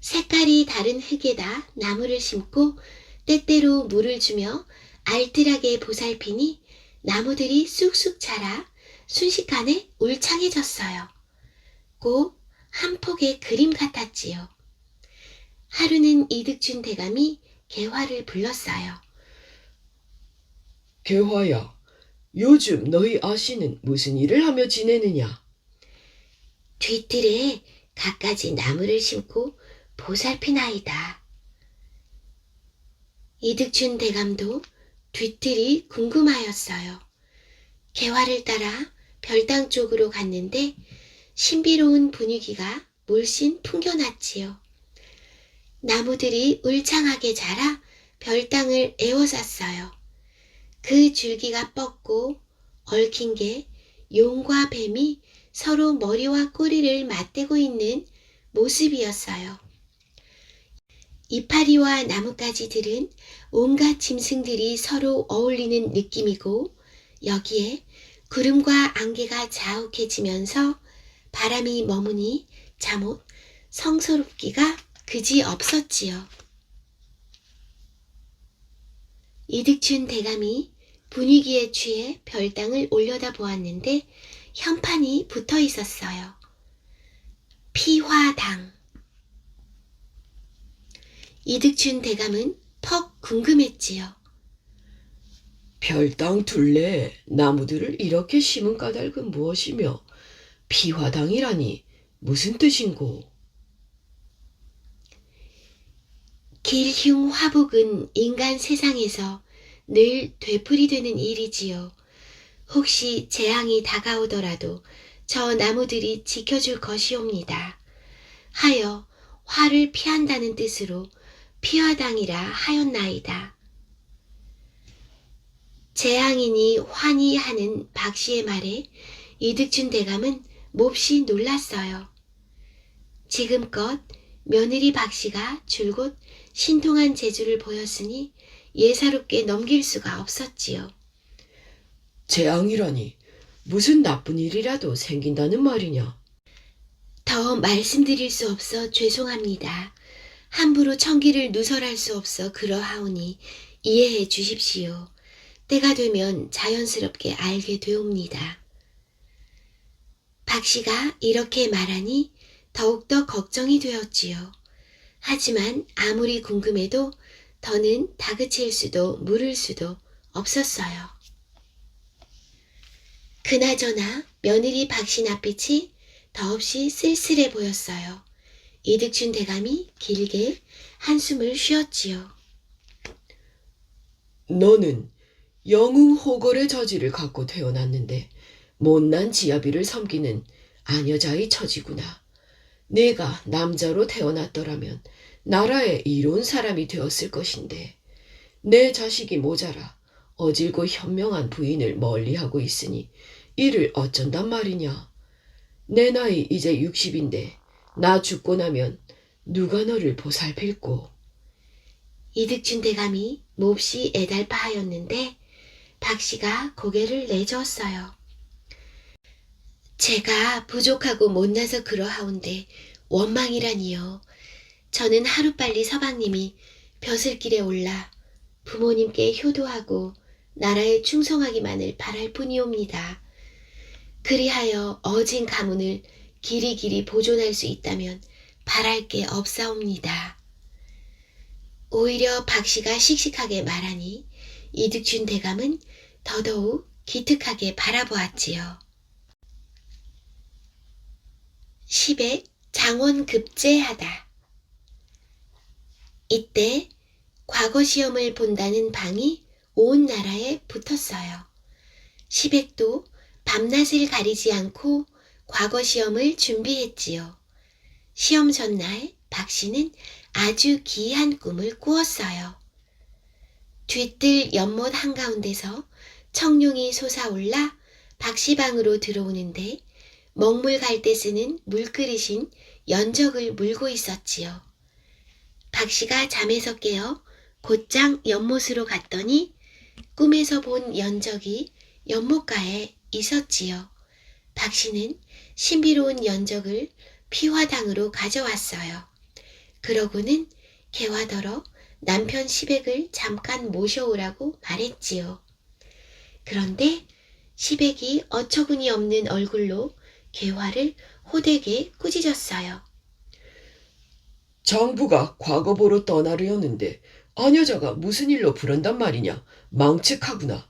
S1: 색깔이 다른 흙에다 나무를 심고 때때로 물을 주며 알뜰하게 보살피니 나무들이 쑥쑥 자라 순식간에 울창해졌어요. 꼭 한 폭의 그림 같았지요. 하루는 이득준 대감이 개화를 불렀어요.
S2: 개화야, 요즘 너희 아씨는 무슨 일을 하며 지내느냐?
S1: 뒤뜰에 갖가지 나무를 심고 보살피나이다. 이득준 대감도 뒤뜰이 궁금하였어요. 개화를 따라 별당 쪽으로 갔는데 신비로운 분위기가 물씬 풍겨났지요. 나무들이 울창하게 자라 별당을 에워쌌어요. 그 줄기가 뻗고 얽힌 게 용과 뱀이 서로 머리와 꼬리를 맞대고 있는 모습이었어요. 이파리와 나뭇가지들은 온갖 짐승들이 서로 어울리는 느낌이고 여기에 구름과 안개가 자욱해지면서 바람이 머무니 잠옷 성스럽기가 그지 없었지요. 이득준 대감이 분위기에 취해 별당을 올려다보았는데 현판이 붙어 있었어요. 피화당. 이득준 대감은 퍽 궁금했지요.
S2: 별당 둘레에 나무들을 이렇게 심은 까닭은 무엇이며 피화당이라니 무슨 뜻인고?
S1: 길흉화복은 인간 세상에서 늘 되풀이되는 일이지요. 혹시 재앙이 다가오더라도 저 나무들이 지켜줄 것이옵니다. 하여 화를 피한다는 뜻으로 피화당이라 하였나이다. 재앙이니 환히 하는 박씨의 말에 이득준 대감은 몹시 놀랐어요. 지금껏 며느리 박씨가 줄곧 신통한 재주를 보였으니 예사롭게 넘길 수가 없었지요.
S2: 재앙이라니 무슨 나쁜 일이라도 생긴다는 말이냐?
S1: 더 말씀드릴 수 없어 죄송합니다. 함부로 청기를 누설할 수 없어 그러하오니 이해해 주십시오. 때가 되면 자연스럽게 알게 되옵니다. 박씨가 이렇게 말하니 더욱더 걱정이 되었지요. 하지만 아무리 궁금해도 더는 다그칠 수도 물을 수도 없었어요. 그나저나 며느리 박씨 낯빛이 더없이 쓸쓸해 보였어요. 이득준 대감이 길게 한숨을 쉬었지요.
S2: 너는 영웅호걸의 저지를 갖고 태어났는데 못난 지아비를 섬기는 아녀자의 처지구나. 내가 남자로 태어났더라면 나라에 이로운 사람이 되었을 것인데 내 자식이 모자라 어질고 현명한 부인을 멀리하고 있으니 이를 어쩐단 말이냐. 내 나이 이제 60인데 나 죽고 나면 누가 너를 보살필꼬.
S1: 이득준 대감이 몹시 애달파하였는데 박씨가 고개를 내저었어요. 제가 부족하고 못나서 그러하온데 원망이라니요. 저는 하루빨리 서방님이 벼슬길에 올라 부모님께 효도하고 나라에 충성하기만을 바랄 뿐이옵니다. 그리하여 어진 가문을 길이길이 보존할 수 있다면 바랄 게 없사옵니다. 오히려 박씨가 씩씩하게 말하니 이득준 대감은 더더욱 기특하게 바라보았지요. 10에 장원급제하다. 이때 과거 시험을 본다는 방이 온 나라에 붙었어요. 시백도 밤낮을 가리지 않고 과거 시험을 준비했지요. 시험 전날 박씨는 아주 기이한 꿈을 꾸었어요. 뒤뜰 연못 한가운데서 청룡이 솟아올라 박씨 방으로 들어오는데 먹물 갈 때 쓰는 물그릇인 연적을 물고 있었지요. 박씨가 잠에서 깨어 곧장 연못으로 갔더니 꿈에서 본 연적이 연못가에 있었지요. 박씨는 신비로운 연적을 피화당으로 가져왔어요. 그러고는 개화더러 남편 시백을 잠깐 모셔오라고 말했지요. 그런데 시백이 어처구니 없는 얼굴로 개화를 호되게 꾸짖었어요.
S2: 장부가 과거 보러 떠나려는데 안 여자가 무슨 일로 부른단 말이냐. 망측하구나.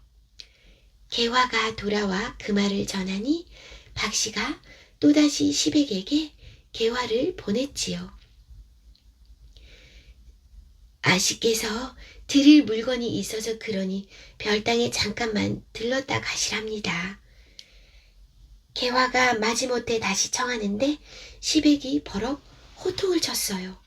S1: 개화가 돌아와 그 말을 전하니 박씨가 또다시 시백에게 개화를 보냈지요. 아씨께서 드릴 물건이 있어서 그러니 별당에 잠깐만 들렀다 가시랍니다. 개화가 마지못해 다시 청하는데 시백이 버럭 호통을 쳤어요.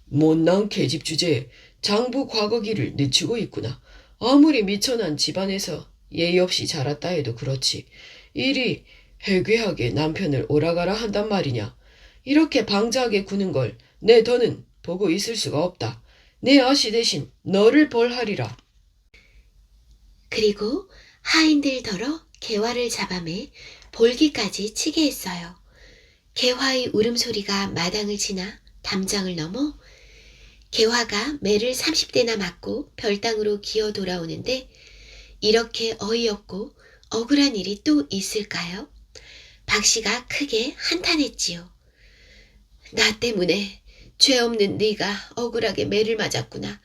S2: 못난 계집 주제에 장부 과거기를 늦추고 있구나. 아무리 미천한 집안에서 예의 없이 자랐다 해도 그렇지. 이리 해괴하게 남편을 오라가라 한단 말이냐. 이렇게 방자하게 구는 걸 내 더는 보고 있을 수가 없다. 내 아씨 대신 너를 벌하리라.
S1: 그리고 하인들더러 개화를 잡아매 볼기까지 치게 했어요. 개화의 울음소리가 마당을 지나 담장을 넘어 개화가 매를 30대나 맞고 별당으로 기어 돌아오는데 이렇게 어이없고 억울한 일이 또 있을까요? 박씨가 크게 한탄했지요. 나 때문에 죄 없는 네가 억울하게 매를 맞았구나.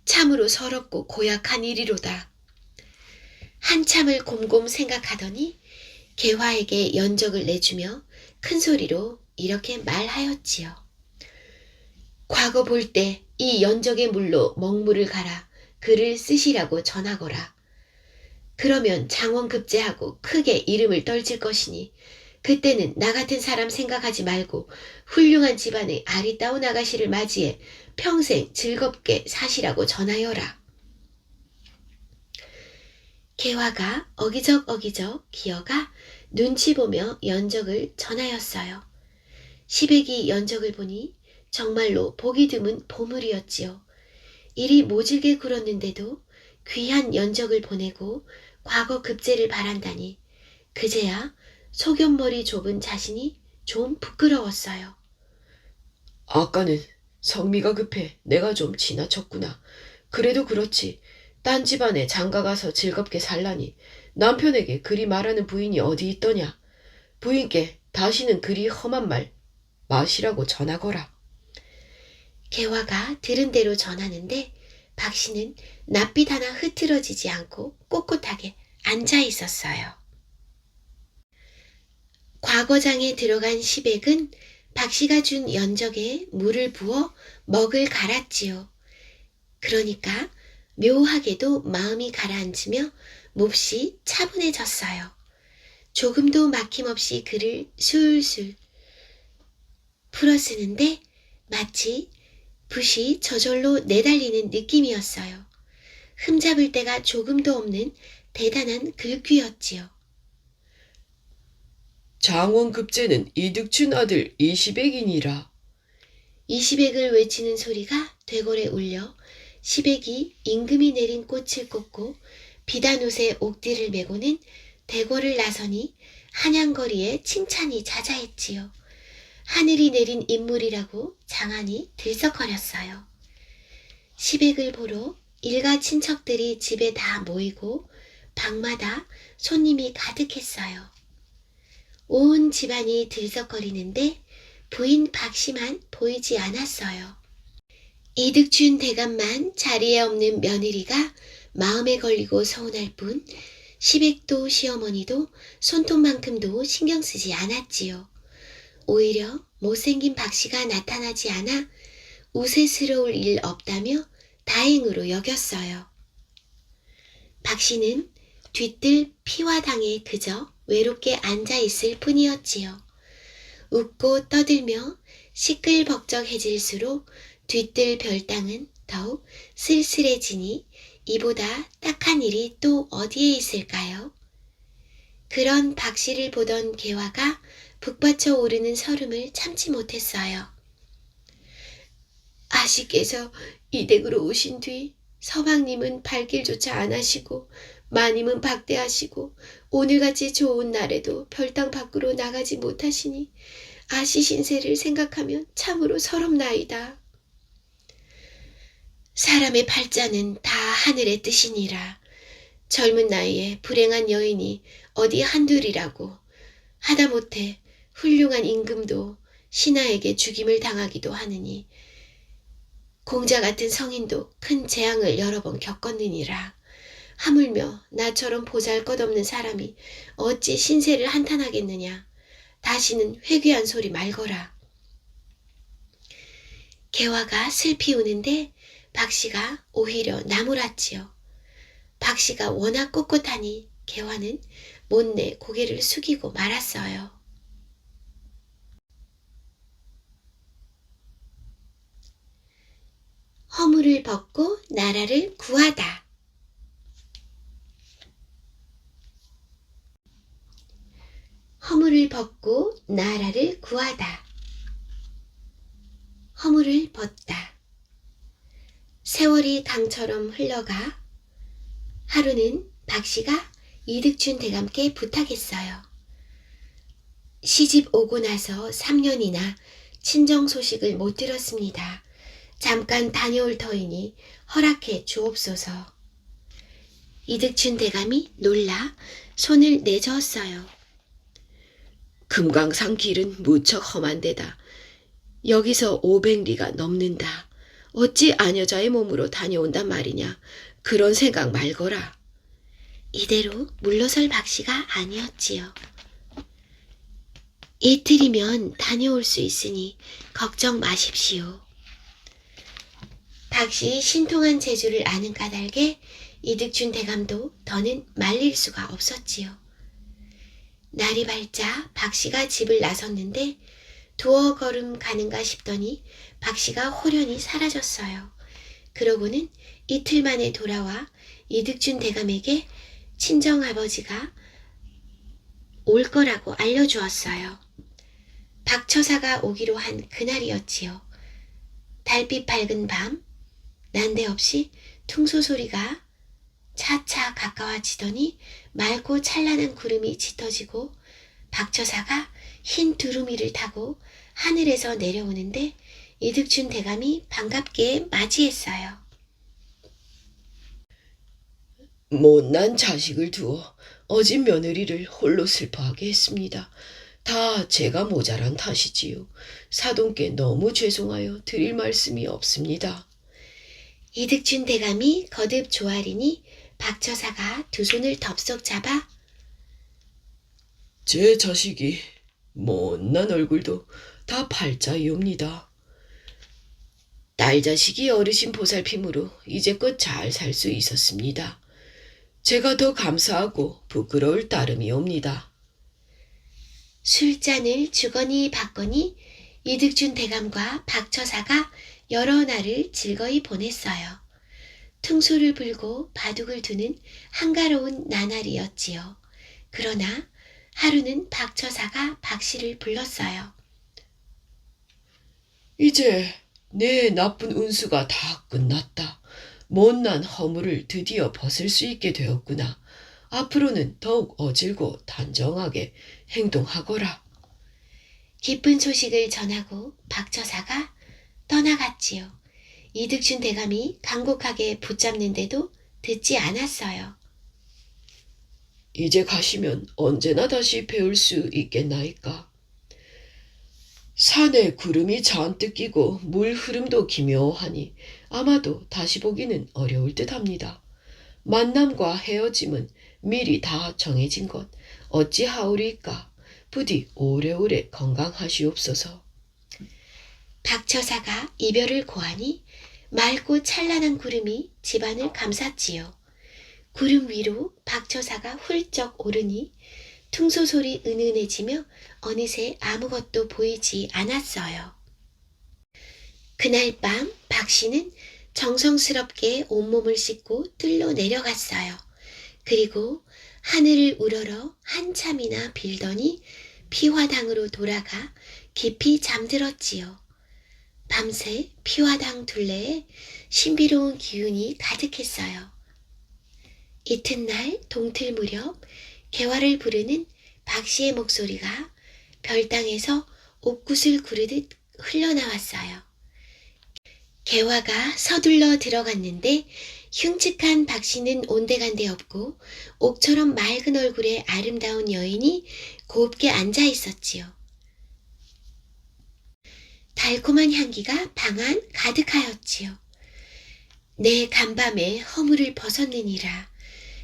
S1: 참으로 서럽고 고약한 일이로다. 한참을 곰곰 생각하더니 개화에게 연적을 내주며 큰 소리로 이렇게 말하였지요. 과거 볼 때 이 연적의 물로 먹물을 갈아 글을 쓰시라고 전하거라. 그러면 장원급제하고 크게 이름을 떨칠 것이니 그때는 나 같은 사람 생각하지 말고 훌륭한 집안의 아리따운 아가씨를 맞이해 평생 즐겁게 사시라고 전하여라. 개화가 어기적 기어가 눈치 보며 연적을 전하였어요. 시백이 연적을 보니 정말로 보기 드문 보물이었지요. 일이 모질게 굴었는데도 귀한 연적을 보내고 과거 급제를 바란다니 그제야 소견머리 좁은 자신이 좀 부끄러웠어요.
S2: 아까는 성미가 급해 내가 좀 지나쳤구나. 그래도 그렇지. 딴 집안에 장가가서 즐겁게 살라니 남편에게 그리 말하는 부인이 어디 있더냐. 부인께 다시는 그리 험한 말 마시라고 전하거라.
S1: 개화가 들은 대로 전하는데 박씨는 낯빛 하나 흐트러지지 않고 꼿꼿하게 앉아 있었어요. 과거장에 들어간 시백은 박씨가 준 연적에 물을 부어 먹을 갈았지요. 그러니까 묘하게도 마음이 가라앉으며 몹시 차분해졌어요. 조금도 막힘없이 글을 술술 풀어쓰는데 마치 붓이 저절로 내달리는 느낌이었어요. 흠잡을 데가 조금도 없는 대단한 글귀였지요.
S2: 장원급제는 이득춘 아들 이시백이니라.
S1: 이시백을 외치는 소리가 되골에 울려 시백이 임금이 내린 꽃을 꽂고 비단 옷에 옥띠를 메고는 대궐을 나서니 한양거리에 칭찬이 자자했지요. 하늘이 내린 인물이라고 장안이 들썩거렸어요. 시백을 보러 일가 친척들이 집에 다 모이고 방마다 손님이 가득했어요. 온 집안이 들썩거리는데 부인 박씨만 보이지 않았어요. 이득춘 대감만 자리에 없는 며느리가 마음에 걸리고 서운할 뿐 시백도 시어머니도 손톱만큼도 신경 쓰지 않았지요. 오히려 못생긴 박씨가 나타나지 않아 우세스러울 일 없다며 다행으로 여겼어요. 박씨는 뒤뜰 피화당에 그저 외롭게 앉아있을 뿐이었지요. 웃고 떠들며 시끌벅적해질수록 뒤뜰 별당은 더욱 쓸쓸해지니 이보다 딱한 일이 또 어디에 있을까요? 그런 박씨를 보던 개화가 북받쳐 오르는 설움을 참지 못했어요. 아씨께서 이 댁으로 오신 뒤 서방님은 발길조차 안 하시고 마님은 박대하시고 오늘같이 좋은 날에도 별당 밖으로 나가지 못하시니 아씨 신세를 생각하면 참으로 서럽나이다. 사람의 팔자는 다 하늘의 뜻이니라. 젊은 나이에 불행한 여인이 어디 한둘이라고. 하다못해 훌륭한 임금도 신하에게 죽임을 당하기도 하느니 공자 같은 성인도 큰 재앙을 여러 번 겪었느니라. 하물며 나처럼 보잘것없는 사람이 어찌 신세를 한탄하겠느냐. 다시는 회귀한 소리 말거라. 개화가 슬피 우는데 박씨가 오히려 나무랐지요. 박씨가 워낙 꼿꼿하니 개화는 못내 고개를 숙이고 말았어요. 허물을 벗고 나라를 구하다. 허물을 벗고 나라를 구하다. 허물을 벗다. 세월이 강처럼 흘러가 하루는 박씨가 이득춘 대감께 부탁했어요. 시집 오고 나서 3년이나 친정 소식을 못 들었습니다. 잠깐 다녀올 터이니 허락해 주옵소서. 이득춘 대감이 놀라 손을 내저었어요.
S2: 금강산 길은 무척 험한 데다. 여기서 500리가 넘는다. 어찌 아녀자의 몸으로 다녀온단 말이냐. 그런 생각 말거라.
S1: 이대로 물러설 박씨가 아니었지요. 이틀이면 다녀올 수 있으니 걱정 마십시오. 박씨의 신통한 재주를 아는 까닭에 이득춘 대감도 더는 말릴 수가 없었지요. 날이 밝자 박씨가 집을 나섰는데 두어 걸음 가는가 싶더니 박씨가 홀연히 사라졌어요. 그러고는 이틀 만에 돌아와 이득춘 대감에게 친정아버지가 올 거라고 알려주었어요. 박처사가 오기로 한 그날이었지요. 달빛 밝은 밤, 난데없이 퉁소 소리가 차차 가까워지더니 맑고 찬란한 구름이 짙어지고 박처사가 흰 두루미를 타고 하늘에서 내려오는데 이득춘 대감이 반갑게 맞이했어요.
S2: 못난 자식을 두어 어진 며느리를 홀로 슬퍼하게 했습니다. 다 제가 모자란 탓이지요. 사돈께 너무 죄송하여 드릴 말씀이 없습니다.
S1: 이득춘 대감이 거듭 조아리니 박처사가 두 손을 덥석 잡아
S2: 제 자식이 못난 얼굴도 다 팔자이옵니다. 딸 자식이 어르신 보살핌으로 이제껏 잘 살 수 있었습니다. 제가 더 감사하고 부끄러울 따름이옵니다.
S1: 술잔을 주거니 받거니 이득춘 대감과 박처사가 여러 날을 즐거이 보냈어요. 퉁소를 불고 바둑을 두는 한가로운 나날이었지요. 그러나 하루는 박처사가 박씨를 불렀어요.
S2: 이제 내 나쁜 운수가 다 끝났다. 못난 허물을 드디어 벗을 수 있게 되었구나. 앞으로는 더욱 어질고 단정하게 행동하거라.
S1: 기쁜 소식을 전하고 박처사가 떠나갔지요. 이득춘 대감이 간곡하게 붙잡는데도 듣지 않았어요.
S2: 이제 가시면 언제나 다시 배울 수 있겠나이까. 산에 구름이 잔뜩 끼고 물 흐름도 기묘하니 아마도 다시 보기는 어려울 듯합니다. 만남과 헤어짐은 미리 다 정해진 것 어찌하오리까. 부디 오래오래 건강하시옵소서.
S1: 박처사가 이별을 고하니 맑고 찬란한 구름이 집안을 감쌌지요. 구름 위로 박처사가 훌쩍 오르니 퉁소소리 은은해지며 어느새 아무것도 보이지 않았어요. 그날 밤 박씨는 정성스럽게 온몸을 씻고 뜰로 내려갔어요. 그리고 하늘을 우러러 한참이나 빌더니 피화당으로 돌아가 깊이 잠들었지요. 밤새 피화당 둘레에 신비로운 기운이 가득했어요. 이튿날 동틀 무렵 개화를 부르는 박씨의 목소리가 별당에서 옥굿을 구르듯 흘러나왔어요. 개화가 서둘러 들어갔는데 흉측한 박씨는 온데간데 없고 옥처럼 맑은 얼굴의 아름다운 여인이 곱게 앉아 있었지요. 달콤한 향기가 방 안 가득하였지요. 내 간밤에 허물을 벗었느니라.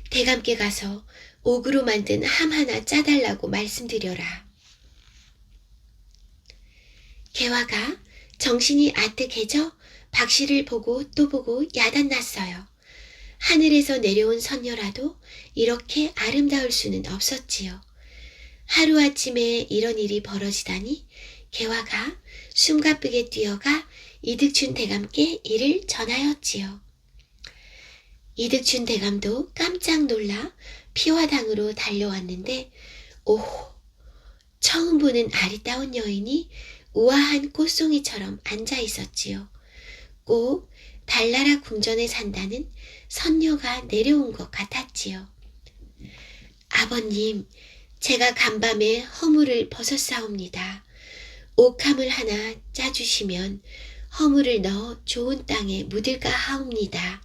S1: 대감께 가서 옥으로 만든 함 하나 짜달라고 말씀드려라. 개화가 정신이 아득해져 박씨를 보고 또 보고 야단났어요. 하늘에서 내려온 선녀라도 이렇게 아름다울 수는 없었지요. 하루아침에 이런 일이 벌어지다니 개화가 숨가쁘게 뛰어가 이득춘 대감께 이를 전하였지요. 이득춘 대감도 깜짝 놀라 피화당으로 달려왔는데 오호! 처음 보는 아리따운 여인이 우아한 꽃송이처럼 앉아 있었지요. 꼭 달나라 궁전에 산다는 선녀가 내려온 것 같았지요. 아버님, 제가 간밤에 허물을 벗었사옵니다. 옥함을 하나 짜주시면 허물을 넣어 좋은 땅에 묻을까 하옵니다.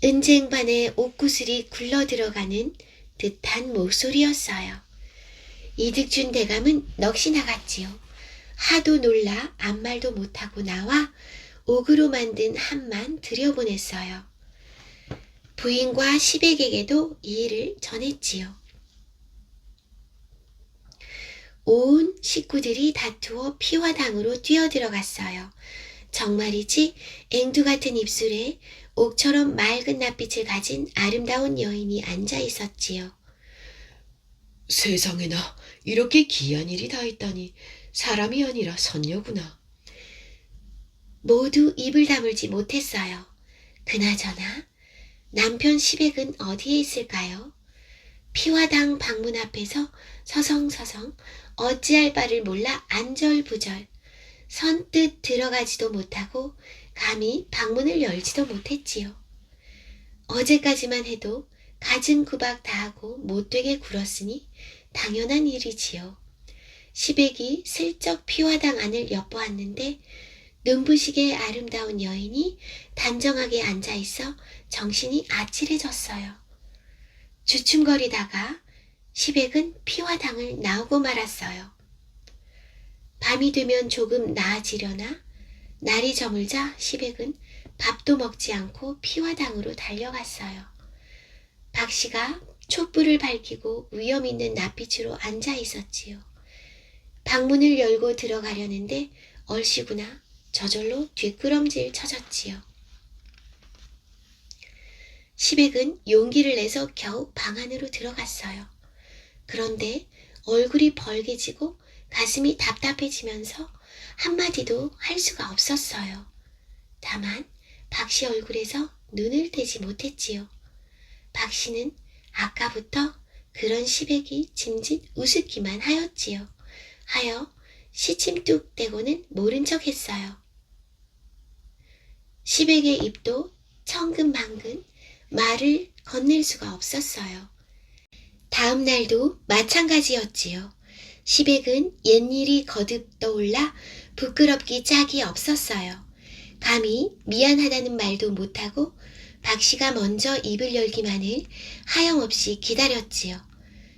S1: 은쟁반에 옥구슬이 굴러들어가는 듯한 목소리였어요. 이득준 대감은 넋이 나갔지요. 하도 놀라 아무 말도 못하고 나와 옥으로 만든 함만 들여보냈어요. 부인과 시백에게도 이 일을 전했지요. 온 식구들이 다투어 피화당으로 뛰어들어갔어요. 정말이지 앵두 같은 입술에 옥처럼 맑은 낯빛을 가진 아름다운 여인이 앉아 있었지요.
S2: 세상에나 이렇게 귀한 일이 다 있다니 사람이 아니라 선녀구나.
S1: 모두 입을 다물지 못했어요. 그나저나 남편 시백은 어디에 있을까요? 피화당 방문 앞에서 서성서성 어찌할 바를 몰라 안절부절 선뜻 들어가지도 못하고 감히 방문을 열지도 못했지요. 어제까지만 해도 갖은 구박 다하고 못되게 굴었으니 당연한 일이지요. 시백이 슬쩍 피화당 안을 엿보았는데 눈부시게 아름다운 여인이 단정하게 앉아있어 정신이 아찔해졌어요. 주춤거리다가 시백은 피화당을 나오고 말았어요. 밤이 되면 조금 나아지려나 날이 저물자 시백은 밥도 먹지 않고 피화당으로 달려갔어요. 박씨가 촛불을 밝히고 위험 있는 낯빛으로 앉아 있었지요. 방문을 열고 들어가려는데 얼씨구나 저절로 뒷걸음질 쳐졌지요. 시백은 용기를 내서 겨우 방 안으로 들어갔어요. 그런데 얼굴이 벌개지고 가슴이 답답해지면서 한마디도 할 수가 없었어요. 다만 박씨 얼굴에서 눈을 떼지 못했지요. 박씨는 아까부터 그런 시백이 짐짓 우습기만 하였지요. 하여 시침뚝 떼고는 모른 척 했어요. 시백의 입도 천근만근 말을 건넬 수가 없었어요. 다음 날도 마찬가지였지요. 시백은 옛일이 거듭 떠올라 부끄럽기 짝이 없었어요. 감히 미안하다는 말도 못하고 박씨가 먼저 입을 열기만을 하염없이 기다렸지요.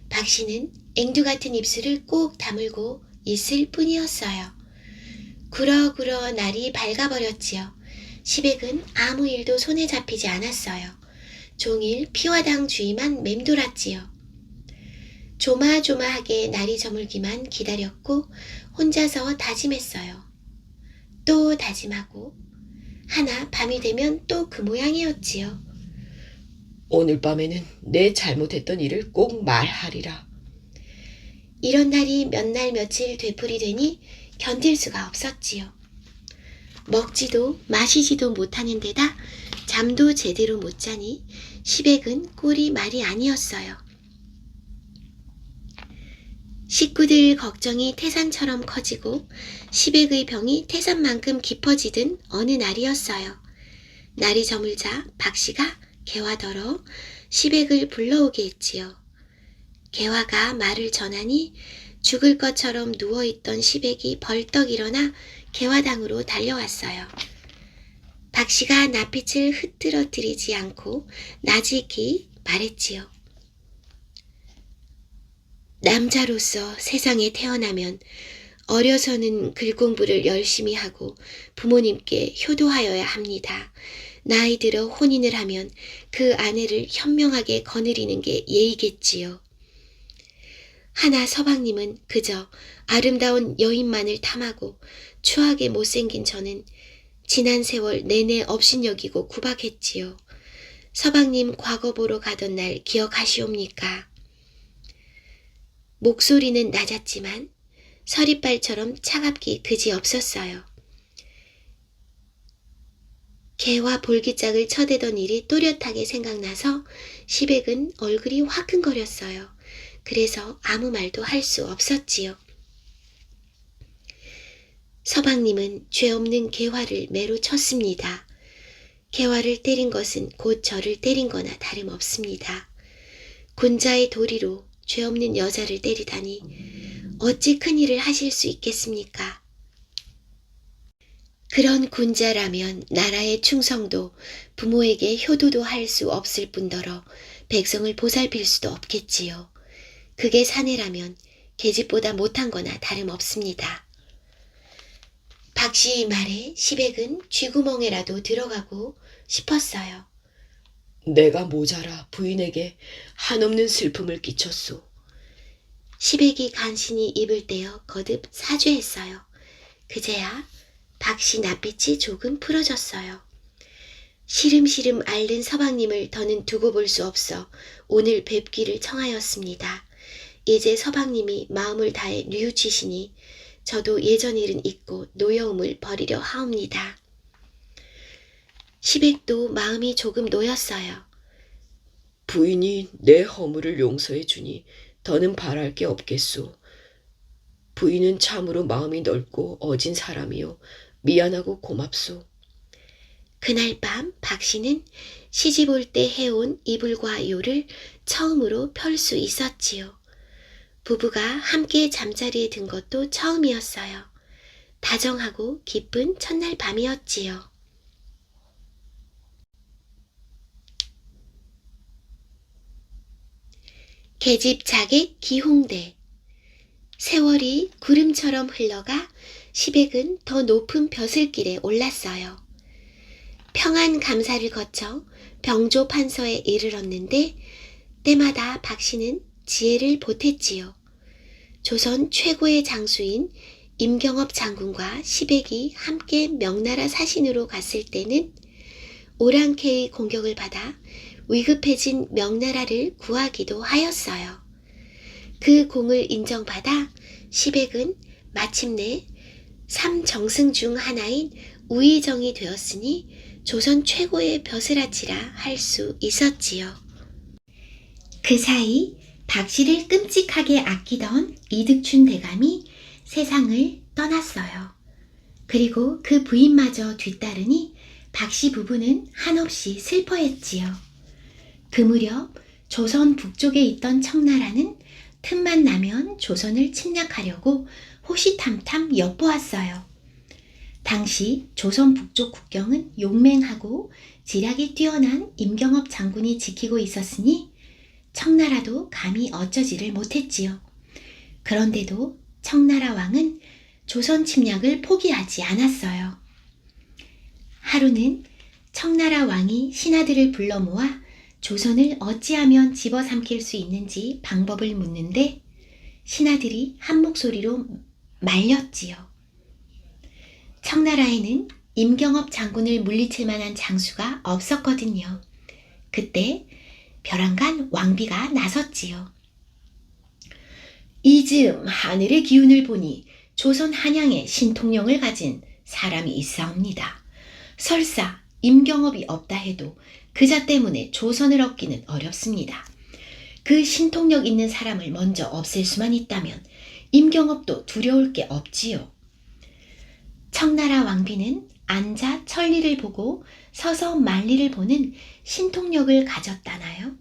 S1: 박씨는 앵두 같은 입술을 꼭 다물고 있을 뿐이었어요. 굴어굴어 날이 밝아버렸지요. 시백은 아무 일도 손에 잡히지 않았어요. 종일 피화당 주위만 맴돌았지요. 조마조마하게 날이 저물기만 기다렸고 혼자서 다짐했어요. 또 다짐하고 하나 밤이 되면 또 그 모양이었지요.
S2: 오늘 밤에는 내 잘못했던 일을 꼭 말하리라.
S1: 이런 날이 몇 날 며칠 되풀이 되니 견딜 수가 없었지요. 먹지도 마시지도 못하는 데다 잠도 제대로 못 자니 시백은 꼴이 말이 아니었어요. 식구들 걱정이 태산처럼 커지고 시백의 병이 태산만큼 깊어지던 어느 날이었어요. 날이 저물자 박씨가 개화더러 시백을 불러오게 했지요. 개화가 말을 전하니 죽을 것처럼 누워있던 시백이 벌떡 일어나 개화당으로 달려왔어요. 박씨가 낯빛을 흐트러뜨리지 않고 나직히 말했지요. 남자로서 세상에 태어나면 어려서는 글 공부를 열심히 하고 부모님께 효도하여야 합니다. 나이 들어 혼인을 하면 그 아내를 현명하게 거느리는 게 예의겠지요. 하나 서방님은 그저 아름다운 여인만을 탐하고 추하게 못생긴 저는 지난 세월 내내 업신여기고 구박했지요. 서방님 과거 보러 가던 날 기억하시옵니까? 목소리는 낮았지만 서리발처럼 차갑기 그지없었어요. 개와 볼기짝을 쳐대던 일이 또렷하게 생각나서 시백은 얼굴이 화끈거렸어요. 그래서 아무 말도 할 수 없었지요. 서방님은 죄 없는 개화를 매로 쳤습니다. 개화를 때린 것은 곧 저를 때린 거나 다름없습니다. 군자의 도리로 죄 없는 여자를 때리다니 어찌 큰일을 하실 수 있겠습니까? 그런 군자라면 나라의 충성도, 부모에게 효도도 할 수 없을 뿐더러 백성을 보살필 수도 없겠지요. 그게 사내라면 계집보다 못한 거나 다름없습니다. 박씨 말에 시백은 쥐구멍에라도 들어가고 싶었어요.
S2: 내가 모자라 부인에게 한없는 슬픔을 끼쳤소.
S1: 시백이 간신히 입을 떼어 거듭 사죄했어요. 그제야 박씨 낯빛이 조금 풀어졌어요. 시름시름 앓는 서방님을 더는 두고 볼 수 없어 오늘 뵙기를 청하였습니다. 이제 서방님이 마음을 다해 뉘우치시니 저도 예전 일은 잊고 노여움을 버리려 하옵니다. 시백도 마음이 조금 놓였어요.
S2: 부인이 내 허물을 용서해 주니 더는 바랄 게 없겠소. 부인은 참으로 마음이 넓고 어진 사람이요. 미안하고 고맙소.
S1: 그날 밤 박씨는 시집 올 때 해온 이불과 요를 처음으로 펼 수 있었지요. 부부가 함께 잠자리에 든 것도 처음이었어요. 다정하고 기쁜 첫날 밤이었지요. 계집 자객 기홍대. 세월이 구름처럼 흘러가 시백은 더 높은 벼슬길에 올랐어요. 평안 감사를 거쳐 병조 판서에 이르렀는데 때마다 박씨는 지혜를 보탰지요. 조선 최고의 장수인 임경업 장군과 시백이 함께 명나라 사신으로 갔을 때는 오랑캐의 공격을 받아 위급해진 명나라를 구하기도 하였어요. 그 공을 인정받아 시백은 마침내 3정승 중 하나인 우의정이 되었으니 조선 최고의 벼슬아치라 할 수 있었지요. 그 사이 박씨를 끔찍하게 아끼던 이득춘 대감이 세상을 떠났어요. 그리고 그 부인마저 뒤따르니 박씨 부부는 한없이 슬퍼했지요. 그 무렵 조선 북쪽에 있던 청나라는 틈만 나면 조선을 침략하려고 호시탐탐 엿보았어요. 당시 조선 북쪽 국경은 용맹하고 지략이 뛰어난 임경업 장군이 지키고 있었으니 청나라도 감히 어쩌지를 못했지요. 그런데도 청나라 왕은 조선 침략을 포기하지 않았어요. 하루는 청나라 왕이 신하들을 불러 모아 조선을 어찌하면 집어삼킬 수 있는지 방법을 묻는데 신하들이 한 목소리로 말렸지요. 청나라에는 임경업 장군을 물리칠 만한 장수가 없었거든요. 그때 벼랑간 왕비가 나섰지요. 이즈음 하늘의 기운을 보니 조선 한양에 신통령을 가진 사람이 있사옵니다. 설사 임경업이 없다 해도 그자 때문에 조선을 얻기는 어렵습니다. 그 신통력 있는 사람을 먼저 없앨 수만 있다면 임경업도 두려울 게 없지요. 청나라 왕비는 앉아 천리를 보고 서서 만리를 보는 신통력을 가졌다나요?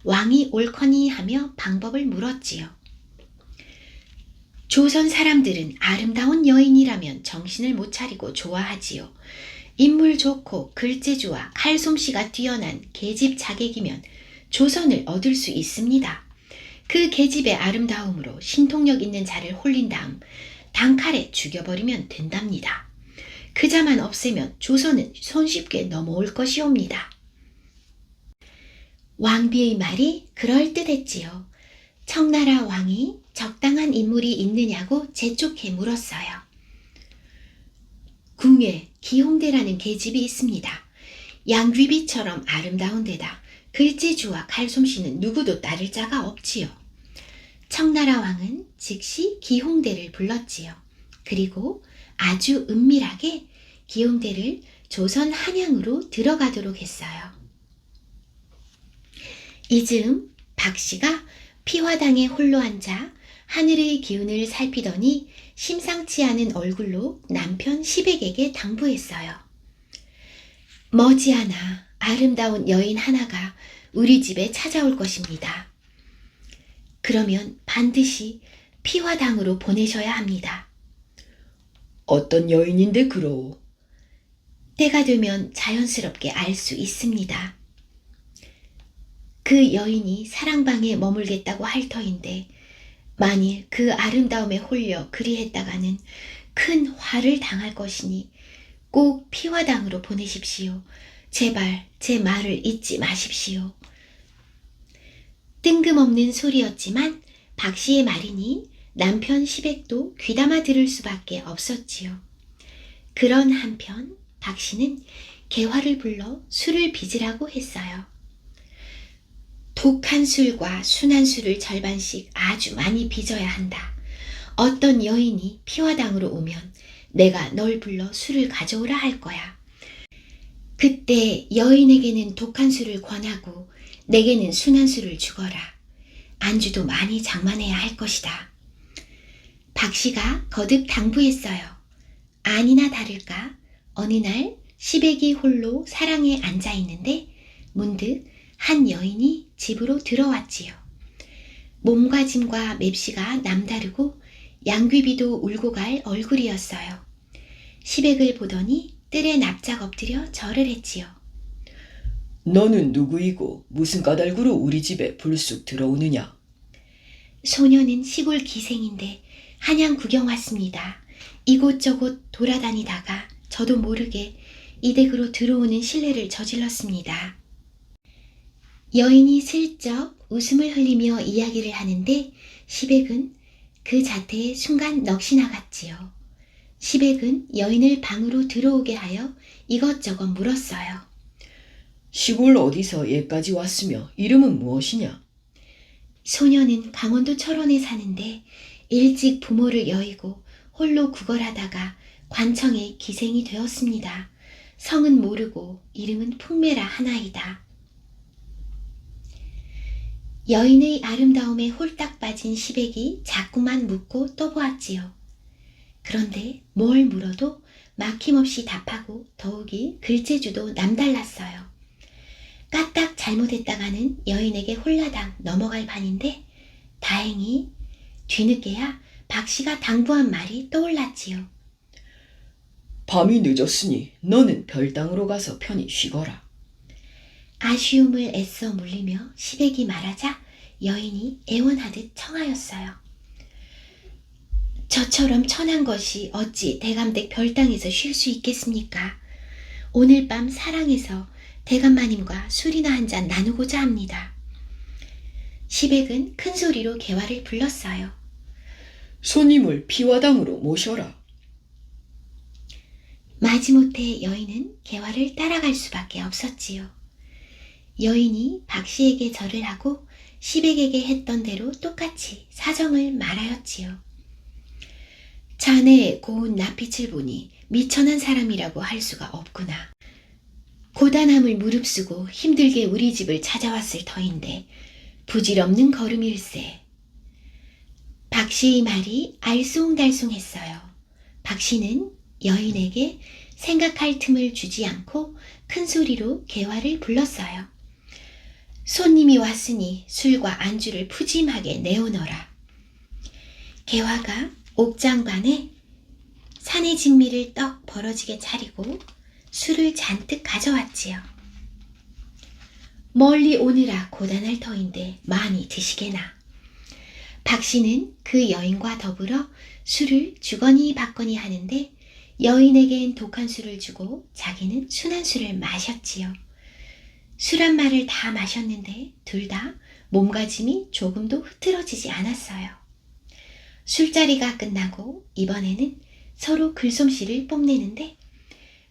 S1: 왕이 옳거니 하며 방법을 물었지요. 조선 사람들은 아름다운 여인이라면 정신을 못 차리고 좋아하지요. 인물 좋고 글재주와 칼솜씨가 뛰어난 계집 자객이면 조선을 얻을 수 있습니다. 그 계집의 아름다움으로 신통력 있는 자를 홀린 다음 단칼에 죽여버리면 된답니다. 그 자만 없애면 조선은 손쉽게 넘어올 것이옵니다. 왕비의 말이 그럴듯했지요. 청나라 왕이 적당한 인물이 있느냐고 재촉해 물었어요. 궁에 기홍대라는 계집이 있습니다. 양귀비처럼 아름다운 데다 글재주와 칼솜씨는 누구도 따를 자가 없지요. 청나라 왕은 즉시 기홍대를 불렀지요. 그리고 아주 은밀하게 기홍대를 조선 한양으로 들어가도록 했어요. 이즈음 박씨가 피화당에 홀로 앉아 하늘의 기운을 살피더니 심상치 않은 얼굴로 남편 시백에게 당부했어요. 머지않아 아름다운 여인 하나가 우리 집에 찾아올 것입니다. 그러면 반드시 피화당으로 보내셔야 합니다.
S2: 어떤 여인인데 그러오?
S1: 때가 되면 자연스럽게 알 수 있습니다. 그 여인이 사랑방에 머물겠다고 할 터인데 만일 그 아름다움에 홀려 그리했다가는 큰 화를 당할 것이니 꼭 피화당으로 보내십시오. 제발 제 말을 잊지 마십시오. 뜬금없는 소리였지만 박씨의 말이니 남편 시백도 귀담아 들을 수밖에 없었지요. 그런 한편 박씨는 개화를 불러 술을 빚으라고 했어요. 독한 술과 순한 술을 절반씩 아주 많이 빚어야 한다. 어떤 여인이 피화당으로 오면 내가 널 불러 술을 가져오라 할 거야. 그때 여인에게는 독한 술을 권하고 내게는 순한 술을 주거라. 안주도 많이 장만해야 할 것이다. 박씨가 거듭 당부했어요. 아니나 다를까 어느 날 시백이 홀로 사랑에 앉아 있는데 문득 한 여인이 집으로 들어왔지요. 몸가짐과 맵시가 남다르고 양귀비도 울고 갈 얼굴이었어요. 시백을 보더니 뜰에 납작 엎드려 절을 했지요.
S2: 너는 누구이고 무슨 까닭으로 우리 집에 불쑥 들어오느냐?
S1: 소녀는 시골 기생인데 한양 구경 왔습니다. 이곳저곳 돌아다니다가 저도 모르게 이 댁으로 들어오는 실례를 저질렀습니다. 여인이 슬쩍 웃음을 흘리며 이야기를 하는데 시백은 그 자태에 순간 넋이 나갔지요. 시백은 여인을 방으로 들어오게 하여 이것저것 물었어요.
S2: 시골 어디서 예까지 왔으며 이름은 무엇이냐?
S1: 소녀는 강원도 철원에 사는데 일찍 부모를 여의고 홀로 구걸하다가 관청에 기생이 되었습니다. 성은 모르고 이름은 풍매라 하나이다. 여인의 아름다움에 홀딱 빠진 시백이 자꾸만 묻고 또 보았지요. 그런데 뭘 물어도 막힘없이 답하고 더욱이 글재주도 남달랐어요. 까딱 잘못했다가는 여인에게 홀라당 넘어갈 판인데 다행히 뒤늦게야 박씨가 당부한 말이 떠올랐지요.
S2: 밤이 늦었으니 너는 별당으로 가서 편히 쉬거라.
S1: 아쉬움을 애써 물리며 시백이 말하자 여인이 애원하듯 청하였어요. 저처럼 천한 것이 어찌 대감댁 별당에서 쉴 수 있겠습니까? 오늘 밤 사랑해서 대감마님과 술이나 한잔 나누고자 합니다. 시백은 큰 소리로 개화를 불렀어요.
S2: 손님을 피화당으로 모셔라.
S1: 마지못해 여인은 개화를 따라갈 수밖에 없었지요. 여인이 박씨에게 절을 하고 시백에게 했던 대로 똑같이 사정을 말하였지요. 자네의 고운 낯빛을 보니 미천한 사람이라고 할 수가 없구나. 고단함을 무릅쓰고 힘들게 우리 집을 찾아왔을 터인데 부질없는 걸음일세. 박씨의 말이 알쏭달쏭했어요. 박씨는 여인에게 생각할 틈을 주지 않고 큰 소리로 개화를 불렀어요. 손님이 왔으니 술과 안주를 푸짐하게 내어놓으라. 개화가 옥장반에 산의 진미를 떡 벌어지게 차리고 술을 잔뜩 가져왔지요. 멀리 오느라 고단할 터인데 많이 드시게나. 박씨는 그 여인과 더불어 술을 주거니 받거니 하는데 여인에겐 독한 술을 주고 자기는 순한 술을 마셨지요. 술한 말을 다 마셨는데 둘 다 몸가짐이 조금도 흐트러지지 않았어요. 술자리가 끝나고 이번에는 서로 글솜씨를 뽐내는데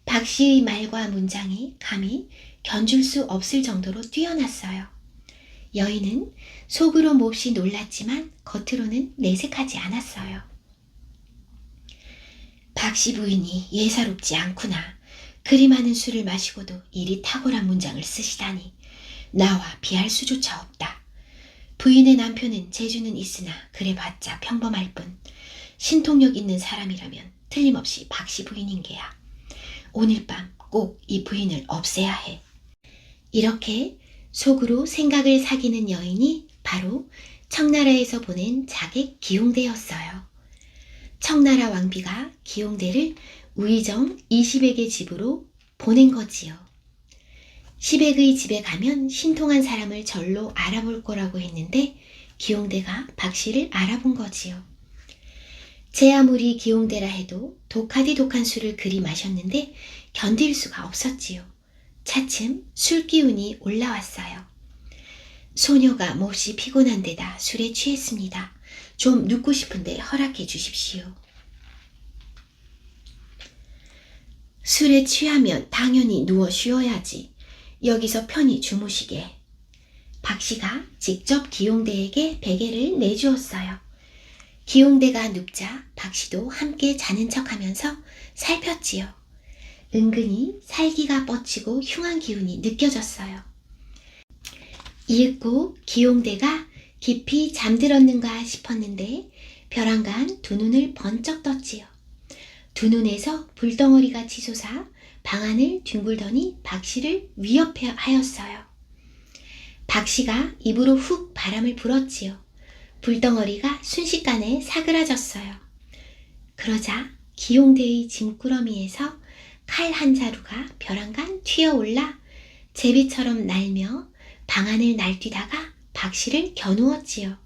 S1: 박씨의 말과 문장이 감히 견줄 수 없을 정도로 뛰어났어요. 여인은 속으로 몹시 놀랐지만 겉으로는 내색하지 않았어요. 박씨 부인이 예사롭지 않구나. 그리 많은 술을 마시고도 이리 탁월한 문장을 쓰시다니 나와 비할 수조차 없다. 부인의 남편은 재주는 있으나 그래봤자 평범할 뿐 신통력 있는 사람이라면 틀림없이 박씨 부인인 게야. 오늘 밤 꼭 이 부인을 없애야 해. 이렇게 속으로 생각을 사귀는 여인이 바로 청나라에서 보낸 자객 기용대였어요. 청나라 왕비가 기용대를 우의정 이시백의 집으로 보낸 거지요. 시백의 집에 가면 신통한 사람을 절로 알아볼 거라고 했는데 기용대가 박씨를 알아본 거지요. 제 아무리 기용대라 해도 독하디 독한 술을 그리 마셨는데 견딜 수가 없었지요. 차츰 술 기운이 올라왔어요. 소녀가 몹시 피곤한 데다 술에 취했습니다. 좀 눕고 싶은데 허락해 주십시오. 술에 취하면 당연히 누워 쉬어야지. 여기서 편히 주무시게. 박씨가 직접 기용대에게 베개를 내주었어요. 기용대가 눕자 박씨도 함께 자는 척하면서 살폈지요. 은근히 살기가 뻗치고 흉한 기운이 느껴졌어요. 이윽고 기용대가 깊이 잠들었는가 싶었는데 벼랑간 두 눈을 번쩍 떴지요. 두 눈에서 불덩어리가 치솟아 방 안을 뒹굴더니 박씨를 위협하였어요. 박씨가 입으로 훅 바람을 불었지요. 불덩어리가 순식간에 사그라졌어요. 그러자 기용대의 짐꾸러미에서 칼 한 자루가 벼랑간 튀어올라 제비처럼 날며 방 안을 날뛰다가 박씨를 겨누었지요.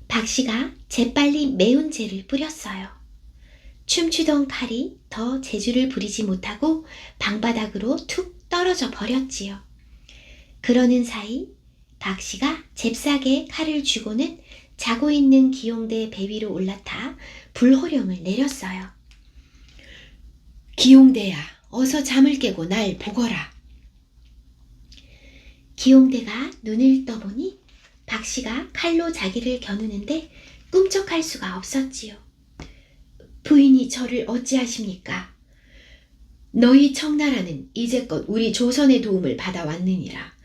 S1: 박씨가 재빨리 매운 재를 뿌렸어요. 춤추던 칼이 더 재주를 부리지 못하고 방바닥으로 툭 떨어져 버렸지요. 그러는 사이 박씨가 잽싸게 칼을 쥐고는 자고 있는 기용대 배 위로 올라타 불호령을 내렸어요. 기용대야, 어서 잠을 깨고 날 보거라. 기용대가 눈을 떠보니 박씨가 칼로 자기를 겨누는데 꿈쩍할 수가 없었지요. 부인이 저를 어찌하십니까? 너희 청나라는 이제껏 우리 조선의 도움을 받아왔느니라.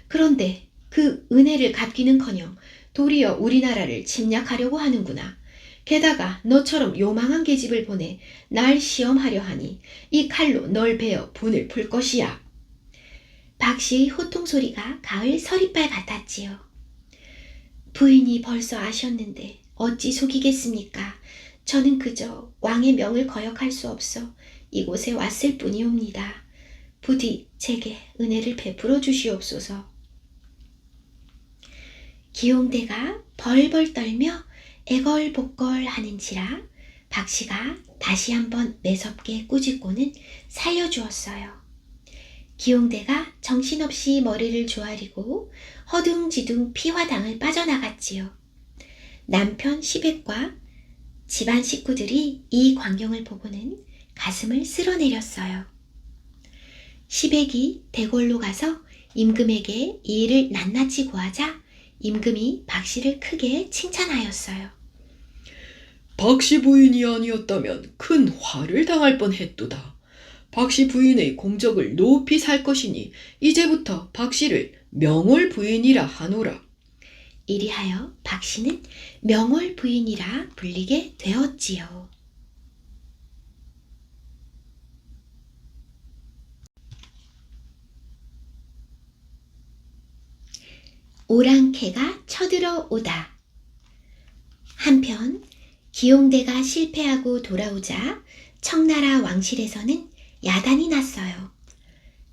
S1: 그런데 그 은혜를 갚기는커녕 도리어 우리나라를 침략하려고 하는구나. 게다가 너처럼 요망한 계집을 보내 날 시험하려 하니 이 칼로 널 베어 분을 풀 것이야. 박씨의 호통소리가 가을 서리빨 같았지요. 부인이 벌써 아셨는데 어찌 속이겠습니까? 저는 그저 왕의 명을 거역할 수 없어 이곳에 왔을 뿐이옵니다. 부디 제게 은혜를 베풀어 주시옵소서. 기용대가 벌벌 떨며 애걸복걸 하는지라 박씨가 다시 한번 매섭게 꾸짖고는 살려주었어요. 기용대가 정신없이 머리를 조아리고 허둥지둥 피화당을 빠져나갔지요. 남편 시백과 집안 식구들이 이 광경을 보고는 가슴을 쓸어내렸어요. 시백이 대궐로 가서 임금에게 이 일을 낱낱이 고하자 임금이 박씨를 크게 칭찬하였어요.
S2: 박씨 부인이 아니었다면 큰 화를 당할 뻔했도다. 박씨 부인의 공적을 높이 살 것이니 이제부터 박씨를 명월 부인이라 하노라.
S1: 이리하여 박씨는 명월 부인이라 불리게 되었지요. 오랑캐가 쳐들어오다. 한편 기용대가 실패하고 돌아오자 청나라 왕실에서는 야단이 났어요.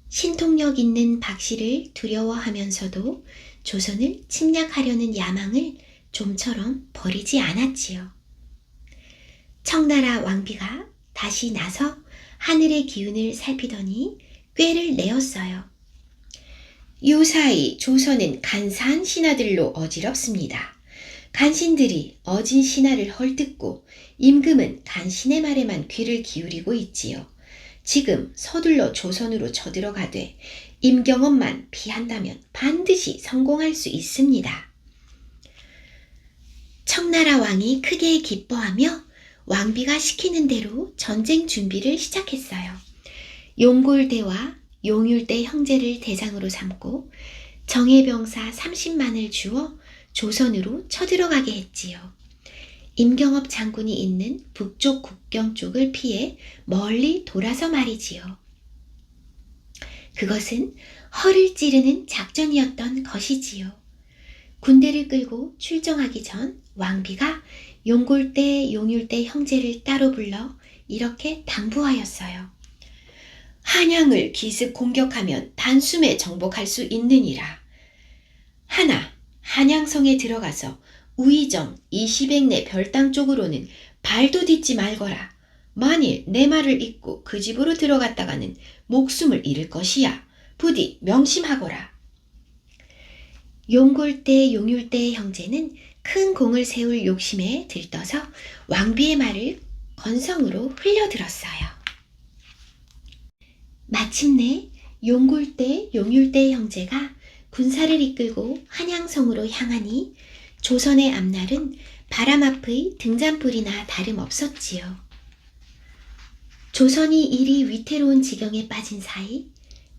S1: 신통력 있는 박씨를 두려워하면서도 조선을 침략하려는 야망을 좀처럼 버리지 않았지요. 청나라 왕비가 다시 나서 하늘의 기운을 살피더니 꾀를 내었어요. 요사이 조선은 간사한 신하들로 어지럽습니다. 간신들이 어진 신하를 헐뜯고 임금은 간신의 말에만 귀를 기울이고 있지요. 지금 서둘러 조선으로 쳐들어가되 임경업만 피한다면 반드시 성공할 수 있습니다. 청나라 왕이 크게 기뻐하며 왕비가 시키는 대로 전쟁 준비를 시작했어요. 용골대와 용율대 형제를 대상으로 삼고 정예병사 30만을 주어 조선으로 쳐들어가게 했지요. 임경업 장군이 있는 북쪽 국경 쪽을 피해 멀리 돌아서 말이지요. 그것은 허를 찌르는 작전이었던 것이지요. 군대를 끌고 출정하기 전 왕비가 용골대, 용율대 형제를 따로 불러 이렇게 당부하였어요. 한양을 기습 공격하면 단숨에 정복할 수 있느니라. 하나, 한양성에 들어가서 우의정 20액내 별당 쪽으로는 발도 딛지 말거라. 만일 내 말을 잊고 그 집으로 들어갔다가는 목숨을 잃을 것이야. 부디 명심하거라. 용골대, 용율대 형제는 큰 공을 세울 욕심에 들떠서 왕비의 말을 건성으로 흘려들었어요. 마침내 용골대, 용율대 형제가 군사를 이끌고 한양성으로 향하니 조선의 앞날은 바람 앞의 등잔불이나 다름없었지요. 조선이 이리 위태로운 지경에 빠진 사이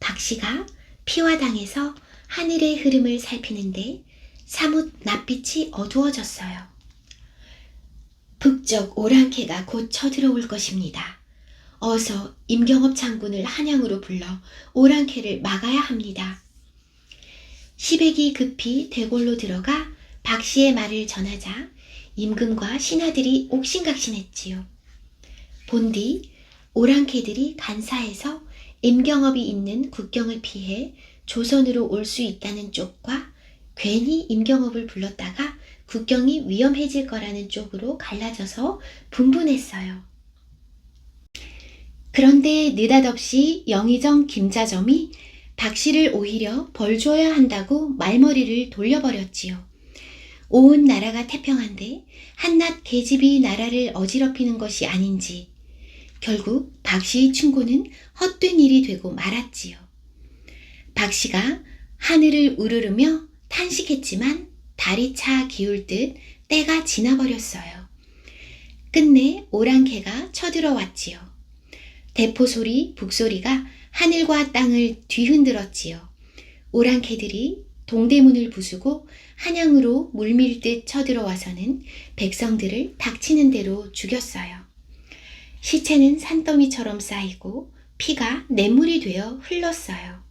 S1: 박씨가 피화당에서 하늘의 흐름을 살피는데 사뭇 낯빛이 어두워졌어요. 북쪽 오랑캐가 곧 쳐들어올 것입니다. 어서 임경업 장군을 한양으로 불러 오랑캐를 막아야 합니다. 시백이 급히 대궐로 들어가 박씨의 말을 전하자 임금과 신하들이 옥신각신했지요. 본디 오랑캐들이 간사해서 임경업이 있는 국경을 피해 조선으로 올 수 있다는 쪽과 괜히 임경업을 불렀다가 국경이 위험해질 거라는 쪽으로 갈라져서 분분했어요. 그런데 느닷없이 영의정 김자점이 박씨를 오히려 벌 줘야 한다고 말머리를 돌려버렸지요. 온 나라가 태평한데 한낱 계집이 나라를 어지럽히는 것이 아닌지 결국 박씨의 충고는 헛된 일이 되고 말았지요. 박씨가 하늘을 우르르며 탄식했지만 달이 차 기울 듯 때가 지나버렸어요. 끝내 오랑캐가 쳐들어왔지요. 대포소리, 북소리가 하늘과 땅을 뒤흔들었지요. 오랑캐들이 동대문을 부수고 한양으로 물밀듯 쳐들어와서는 백성들을 닥치는 대로 죽였어요. 시체는 산더미처럼 쌓이고 피가 냇물이 되어 흘렀어요.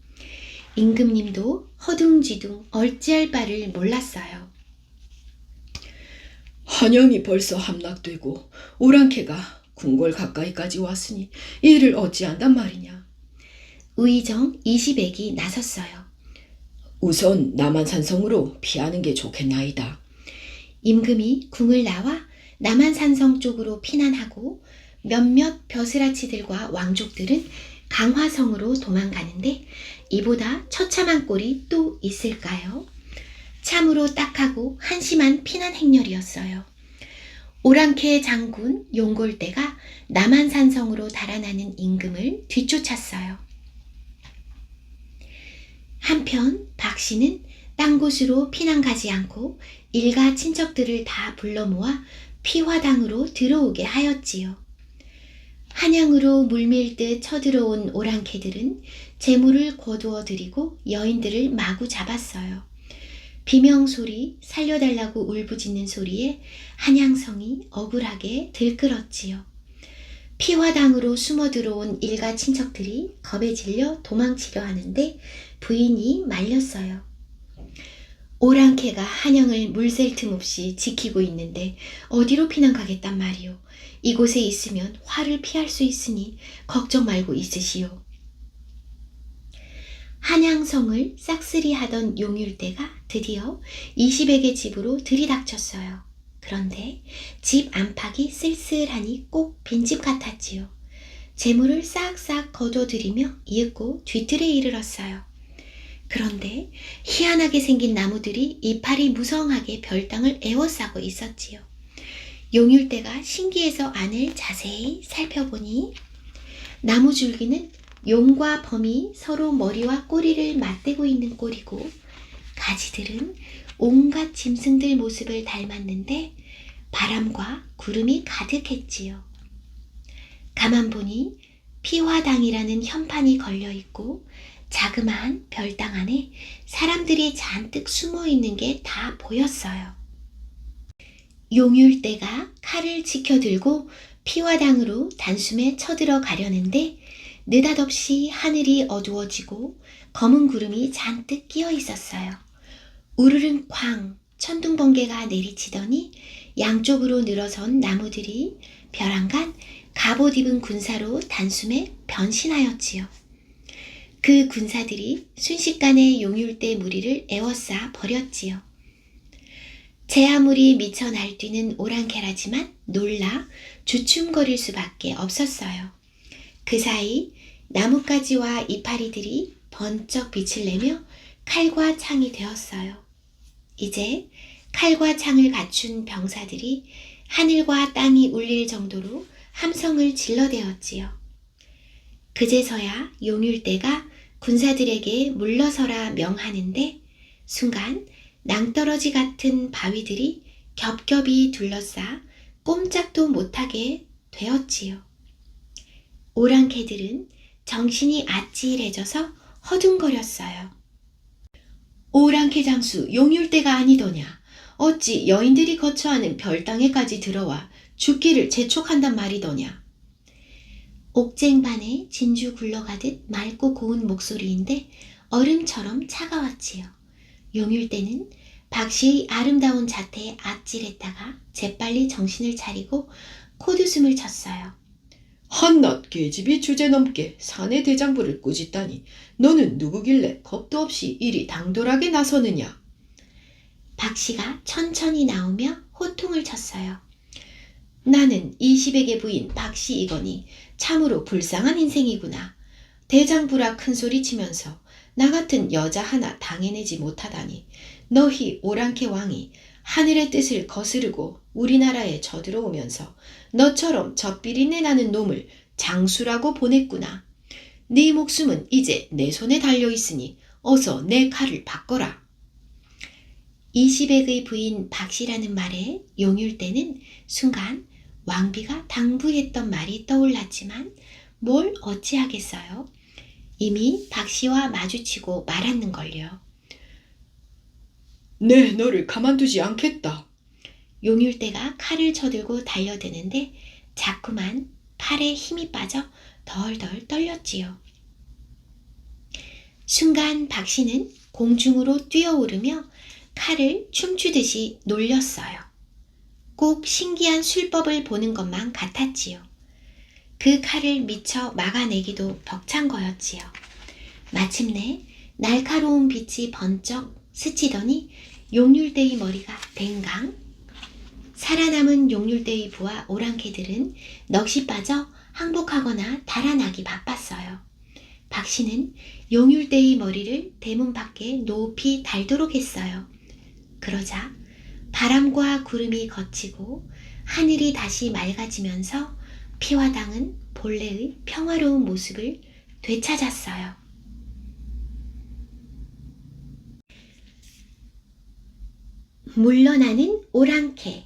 S1: 임금님도 허둥지둥 어찌할 바를 몰랐어요.
S2: 한양이 벌써 함락되고 오랑캐가 궁궐 가까이까지 왔으니 이를 어찌한단 말이냐.
S1: 우의정 20액이 나섰어요.
S2: 우선 남한산성으로 피하는 게 좋겠나이다.
S1: 임금이 궁을 나와 남한산성 쪽으로 피난하고 몇몇 벼슬아치들과 왕족들은 강화성으로 도망가는데 이보다 처참한 꼴이 또 있을까요? 참으로 딱하고 한심한 피난 행렬이었어요. 오랑캐 장군 용골대가 남한산성으로 달아나는 임금을 뒤쫓았어요. 한편 박씨는 딴 곳으로 피난 가지 않고 일가 친척들을 다 불러 모아 피화당으로 들어오게 하였지요. 한양으로 물밀듯 쳐들어온 오랑캐들은 재물을 거두어 들이고 여인들을 마구 잡았어요. 비명소리, 살려달라고 울부짖는 소리에 한양성이 억울하게 들끓었지요. 피화당으로 숨어 들어온 일가 친척들이 겁에 질려 도망치려 하는데 부인이 말렸어요. 오랑캐가 한양을 물샐 틈 없이 지키고 있는데 어디로 피난 가겠단 말이오. 이곳에 있으면 화를 피할 수 있으니 걱정 말고 있으시오. 한양성을 싹쓸이하던 용율대가 드디어 이시백의 집으로 들이닥쳤어요. 그런데 집 안팎이 쓸쓸하니 꼭 빈집 같았지요. 재물을 싹싹 거둬들이며 이윽고 뒤뜰에 이르렀어요. 그런데 희한하게 생긴 나무들이 이파리 무성하게 별땅을 에워싸고 있었지요. 용율대가 신기해서 안을 자세히 살펴보니 나무 줄기는 용과 범이 서로 머리와 꼬리를 맞대고 있는 꼴이고 가지들은 온갖 짐승들 모습을 닮았는데 바람과 구름이 가득했지요. 가만 보니 피화당이라는 현판이 걸려있고 자그마한 별당 안에 사람들이 잔뜩 숨어있는 게 다 보였어요. 용율대가 칼을 지켜들고 피화당으로 단숨에 쳐들어 가려는데 느닷없이 하늘이 어두워지고 검은 구름이 잔뜩 끼어 있었어요. 우르릉 쾅 천둥번개가 내리치더니 양쪽으로 늘어선 나무들이 벼랑간 갑옷 입은 군사로 단숨에 변신하였지요. 그 군사들이 순식간에 용율대 무리를 에워싸 버렸지요. 제아물이 미쳐 날뛰는 오랑캐라지만 놀라 주춤거릴 수밖에 없었어요. 그 사이 나뭇가지와 이파리들이 번쩍 빛을 내며 칼과 창이 되었어요. 이제 칼과 창을 갖춘 병사들이 하늘과 땅이 울릴 정도로 함성을 질러대었지요. 그제서야 용율대가 군사들에게 물러서라 명하는데 순간 낭떠러지 같은 바위들이 겹겹이 둘러싸 꼼짝도 못하게 되었지요. 오랑캐들은 정신이 아찔해져서 허둥거렸어요. 오랑캐 장수 용율대가 아니더냐. 어찌 여인들이 거처하는 별당에까지 들어와 죽기를 재촉한단 말이더냐. 옥쟁반에 진주 굴러가듯 맑고 고운 목소리인데 얼음처럼 차가웠지요. 용율대는 박씨의 아름다운 자태에 아찔했다가 재빨리 정신을 차리고 코웃음을 쳤어요.
S2: 한낱 계집이 주제넘게 사내 대장부를 꾸짖다니 너는 누구길래 겁도 없이 이리 당돌하게 나서느냐.
S1: 박씨가 천천히 나오며 호통을 쳤어요. 나는 이시백의 부인 박씨이거니 참으로 불쌍한 인생이구나. 대장부라 큰소리치면서 나 같은 여자 하나 당해내지 못하다니 너희 오랑캐 왕이 하늘의 뜻을 거스르고 우리나라에 쳐들어오면서 너처럼 젖비린내 나는 놈을 장수라고 보냈구나. 네 목숨은 이제 내 손에 달려있으니 어서 내 칼을 바꿔라. 이시백의 부인 박씨라는 말에 용율대는 순간 왕비가 당부했던 말이 떠올랐지만 뭘 어찌하겠어요. 이미 박씨와 마주치고 말았는걸요.
S2: 네, 너를 가만두지 않겠다.
S1: 용율대가 칼을 쳐들고 달려드는데 자꾸만 팔에 힘이 빠져 덜덜 떨렸지요. 순간 박씨는 공중으로 뛰어오르며 칼을 춤추듯이 놀렸어요. 꼭 신기한 술법을 보는 것만 같았지요. 그 칼을 미처 막아내기도 벅찬 거였지요. 마침내 날카로운 빛이 번쩍 스치더니 용율대의 머리가 댕강. 살아남은 용율대의 부하 오랑캐들은 넋이 빠져 항복하거나 달아나기 바빴어요. 박씨는 용율대의 머리를 대문 밖에 높이 달도록 했어요. 그러자 바람과 구름이 걷히고 하늘이 다시 맑아지면서 피화당은 본래의 평화로운 모습을 되찾았어요. 물러나는 오랑캐.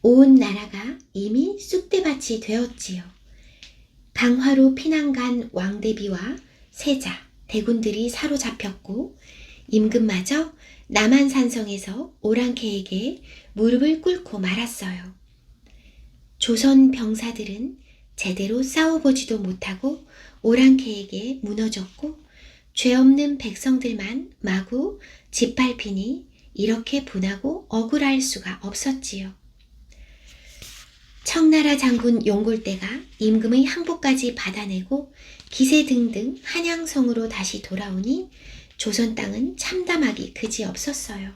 S1: 온 나라가 이미 쑥대밭이 되었지요. 강화로 피난간 왕대비와 세자, 대군들이 사로잡혔고 임금마저 남한산성에서 오랑캐에게 무릎을 꿇고 말았어요. 조선 병사들은 제대로 싸워보지도 못하고 오랑캐에게 무너졌고 죄 없는 백성들만 마구 짓밟히니 이렇게 분하고 억울할 수가 없었지요. 청나라 장군 용골대가 임금의 항복까지 받아내고 기세 등등 한양성으로 다시 돌아오니 조선 땅은 참담하기 그지없었어요.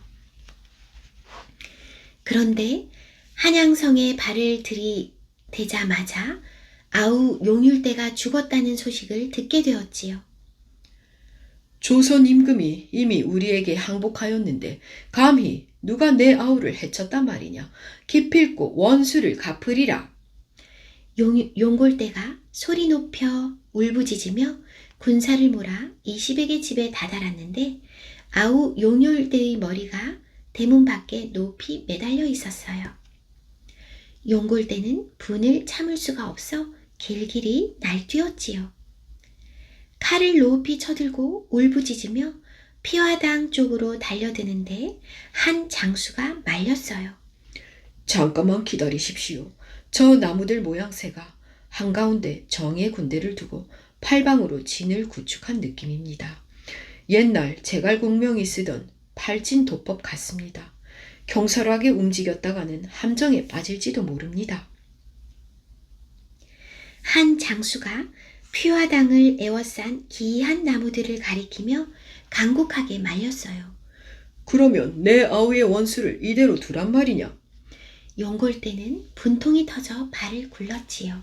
S1: 그런데 한양성에 발을 들이대자마자 아우 용율대가 죽었다는 소식을 듣게 되었지요.
S2: 조선 임금이 이미 우리에게 항복하였는데 감히 누가 내 아우를 해쳤단 말이냐. 기필코 원수를 갚으리라.
S1: 용골대가 소리 높여 울부짖으며 군사를 몰아 20에게 집에 다다랐는데 아우 용율대의 머리가 대문 밖에 높이 매달려 있었어요. 용골대는 분을 참을 수가 없어 길길이 날뛰었지요. 칼을 높이 쳐들고 울부짖으며 피화당 쪽으로 달려드는데 한 장수가 말렸어요.
S2: 잠깐만 기다리십시오. 저 나무들 모양새가 한가운데 정예 군대를 두고 팔방으로 진을 구축한 느낌입니다. 옛날 제갈공명이 쓰던 팔진 도법 같습니다. 경솔하게 움직였다가는 함정에 빠질지도 모릅니다.
S1: 한 장수가 피화당을 에워싼 기이한 나무들을 가리키며 간곡하게 말렸어요.
S2: 그러면 내 아우의 원수를 이대로 두란 말이냐?
S1: 용골대는 분통이 터져 발을 굴렀지요.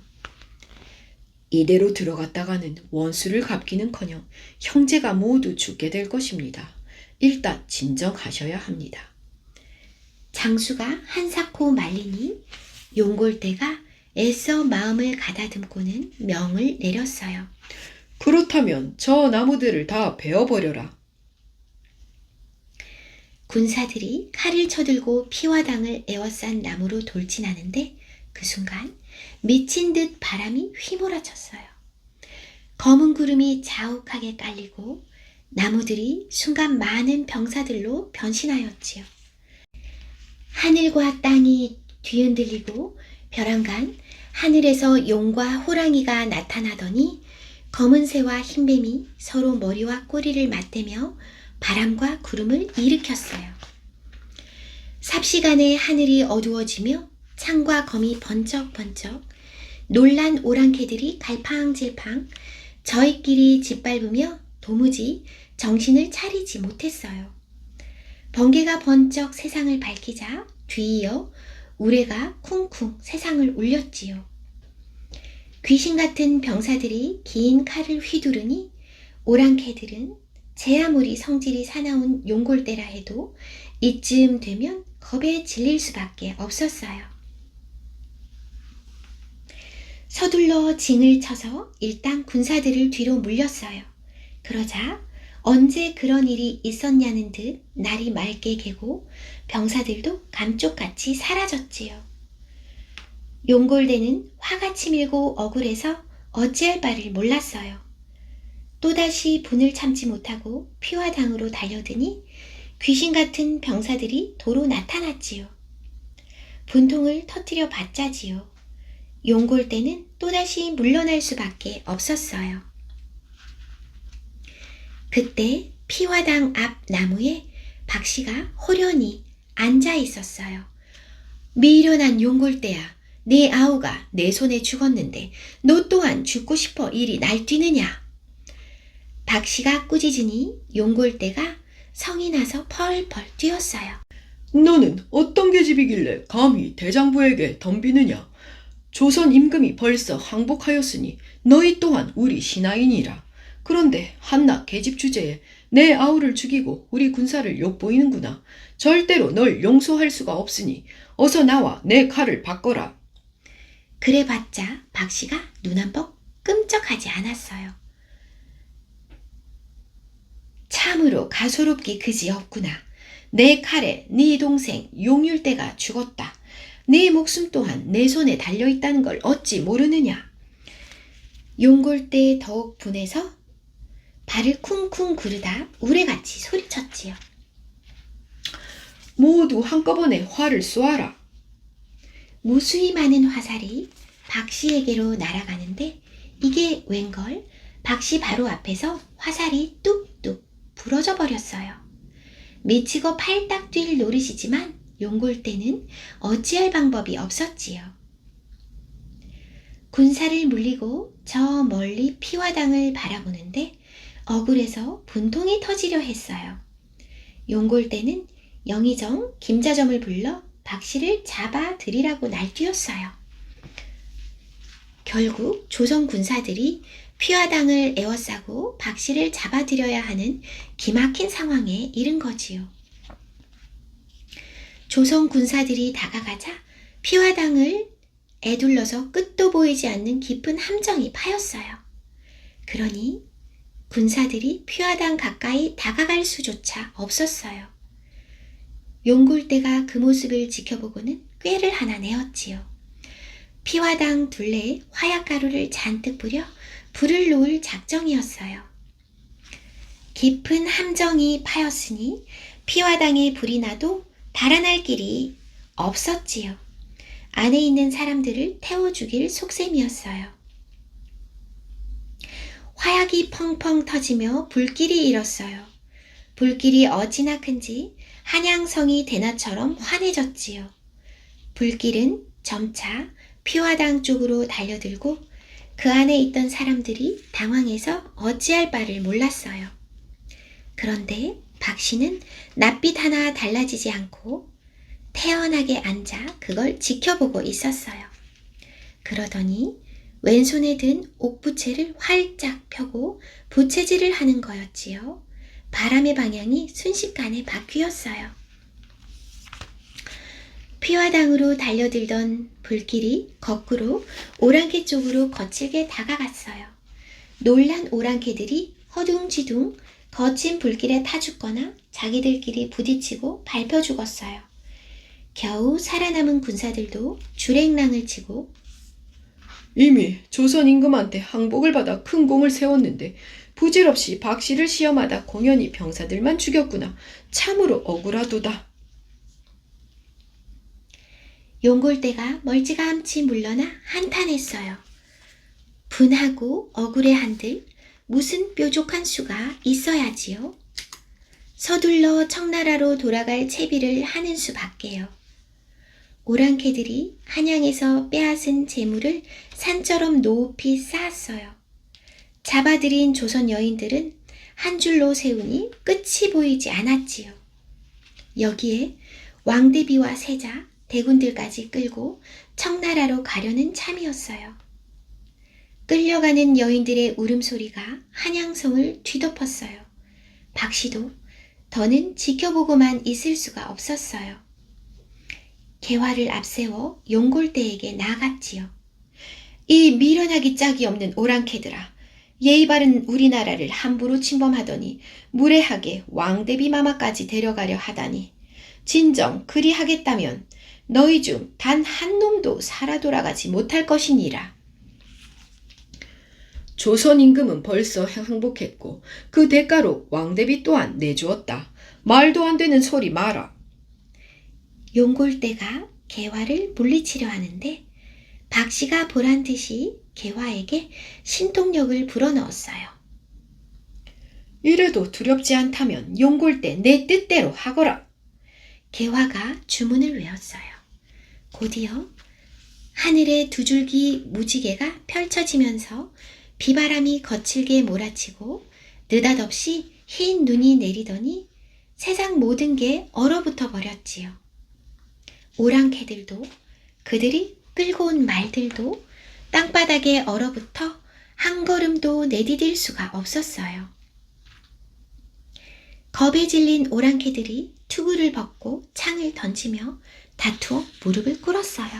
S2: 이대로 들어갔다가는 원수를 갚기는커녕 형제가 모두 죽게 될 것입니다. 일단 진정하셔야 합니다.
S1: 장수가 한사코 말리니 용골대가 애써 마음을 가다듬고는 명을 내렸어요.
S2: 그렇다면 저 나무들을 다 베어버려라.
S1: 군사들이 칼을 쳐들고 피화당을 에워싼 나무로 돌진하는데 그 순간 미친 듯 바람이 휘몰아쳤어요. 검은 구름이 자욱하게 깔리고 나무들이 순간 많은 병사들로 변신하였지요. 하늘과 땅이 뒤흔들리고 벼랑간 하늘에서 용과 호랑이가 나타나더니 검은 새와 흰뱀이 서로 머리와 꼬리를 맞대며 바람과 구름을 일으켰어요. 삽시간에 하늘이 어두워지며 창과 검이 번쩍번쩍 놀란 오랑캐들이 갈팡질팡 저희끼리 짓밟으며 도무지 정신을 차리지 못했어요. 번개가 번쩍 세상을 밝히자 뒤이어 우레가 쿵쿵 세상을 울렸지요. 귀신 같은 병사들이 긴 칼을 휘두르니 오랑캐들은 제 아무리 성질이 사나운 용골대라 해도 이쯤 되면 겁에 질릴 수밖에 없었어요. 서둘러 징을 쳐서 일단 군사들을 뒤로 물렸어요. 그러자 언제 그런 일이 있었냐는 듯 날이 맑게 개고 병사들도 감쪽같이 사라졌지요. 용골대는 화가 치밀고 억울해서 어찌할 바를 몰랐어요. 또다시 분을 참지 못하고 피화당으로 달려드니 귀신 같은 병사들이 도로 나타났지요. 분통을 터뜨려 받자지요. 용골대는 또다시 물러날 수밖에 없었어요. 그때 피화당 앞 나무에 박씨가 호련히 앉아 있었어요. 미련한 용골대야, 네 아우가 내 손에 죽었는데 너 또한 죽고 싶어 이리 날뛰느냐? 박씨가 꾸짖으니 용골대가 성이 나서 펄펄 뛰었어요.
S2: 너는 어떤 계집이길래 감히 대장부에게 덤비느냐? 조선 임금이 벌써 항복하였으니 너희 또한 우리 신하이니라. 그런데 한낱 계집 주제에 내 아우를 죽이고 우리 군사를 욕보이는구나. 절대로 널 용서할 수가 없으니 어서 나와 내 칼을 바꿔라.
S1: 그래봤자 박씨가 눈 한 번 끔쩍하지 않았어요. 참으로 가소롭기 그지없구나. 내 칼에 네 동생 용율대가 죽었다. 네 목숨 또한 내 손에 달려있다는 걸 어찌 모르느냐. 용골대 더욱 분해서 발을 쿵쿵 구르다 우레같이 소리쳤지요.
S2: 모두 한꺼번에 화를 쏘아라.
S1: 무수히 많은 화살이 박씨에게로 날아가는데 이게 웬걸 박씨 바로 앞에서 화살이 뚝뚝 부러져 버렸어요. 미치고 팔딱 뛸 노릇이지만 용골대는 어찌할 방법이 없었지요. 군사를 물리고 저 멀리 피화당을 바라보는데 억울해서 분통이 터지려 했어요. 용골대는 영의정 김자점을 불러 박씨를 잡아들이라고 날뛰었어요. 결국 조선 군사들이 피화당을 에워싸고 박씨를 잡아들여야 하는 기막힌 상황에 이른 거지요. 조선 군사들이 다가가자 피화당을 에둘러서 끝도 보이지 않는 깊은 함정이 파였어요. 그러니 군사들이 피화당 가까이 다가갈 수조차 없었어요. 용골대가 그 모습을 지켜보고는 꾀를 하나 내었지요. 피화당 둘레에 화약가루를 잔뜩 뿌려 불을 놓을 작정이었어요. 깊은 함정이 파였으니 피화당에 불이 나도 달아날 길이 없었지요. 안에 있는 사람들을 태워 죽일 속셈이었어요. 화약이 펑펑 터지며 불길이 일었어요. 불길이 어찌나 큰지 한양성이 대낮처럼 환해졌지요. 불길은 점차 피화당 쪽으로 달려들고 그 안에 있던 사람들이 당황해서 어찌할 바를 몰랐어요. 그런데 박씨는 낯빛 하나 달라지지 않고 태연하게 앉아 그걸 지켜보고 있었어요. 그러더니 왼손에 든 옥부채를 활짝 펴고 부채질을 하는 거였지요. 바람의 방향이 순식간에 바뀌었어요. 피화당으로 달려들던 불길이 거꾸로 오랑캐 쪽으로 거칠게 다가갔어요. 놀란 오랑캐들이 허둥지둥 거친 불길에 타 죽거나 자기들끼리 부딪히고 밟혀 죽었어요. 겨우 살아남은 군사들도 주랭랑을 치고
S2: 이미 조선 임금한테 항복을 받아 큰 공을 세웠는데 부질없이 박씨를 시험하다 공연히 병사들만 죽였구나. 참으로 억울하도다.
S1: 용골대가 멀찌감치 물러나 한탄했어요. 분하고 억울해한들 무슨 뾰족한 수가 있어야지요. 서둘러 청나라로 돌아갈 채비를 하는 수밖에요. 오랑캐들이 한양에서 빼앗은 재물을 산처럼 높이 쌓았어요. 잡아들인 조선 여인들은 한 줄로 세우니 끝이 보이지 않았지요. 여기에 왕대비와 세자, 대군들까지 끌고 청나라로 가려는 참이었어요. 끌려가는 여인들의 울음소리가 한양성을 뒤덮었어요. 박씨도 더는 지켜보고만 있을 수가 없었어요. 개화를 앞세워 용골대에게 나아갔지요. 이 미련하기 짝이 없는 오랑캐들아, 예의 바른 우리나라를 함부로 침범하더니 무례하게 왕대비 마마까지 데려가려 하다니, 진정 그리 하겠다면 너희 중 단 한 놈도 살아 돌아가지 못할 것이니라.
S2: 조선 임금은 벌써 항복했고 그 대가로 왕대비 또한 내주었다. 말도 안 되는 소리 마라.
S1: 용골대가 개화를 물리치려 하는데 박씨가 보란 듯이 개화에게 신통력을 불어넣었어요.
S2: 이래도 두렵지 않다면 용골대 내 뜻대로 하거라.
S1: 개화가 주문을 외웠어요. 곧이어 하늘에 두 줄기 무지개가 펼쳐지면서 비바람이 거칠게 몰아치고 느닷없이 흰 눈이 내리더니 세상 모든 게 얼어붙어 버렸지요. 오랑캐들도 그들이 끌고 온 말들도 땅바닥에 얼어붙어 한 걸음도 내디딜 수가 없었어요. 겁에 질린 오랑캐들이 투구를 벗고 창을 던지며 다투어 무릎을 꿇었어요.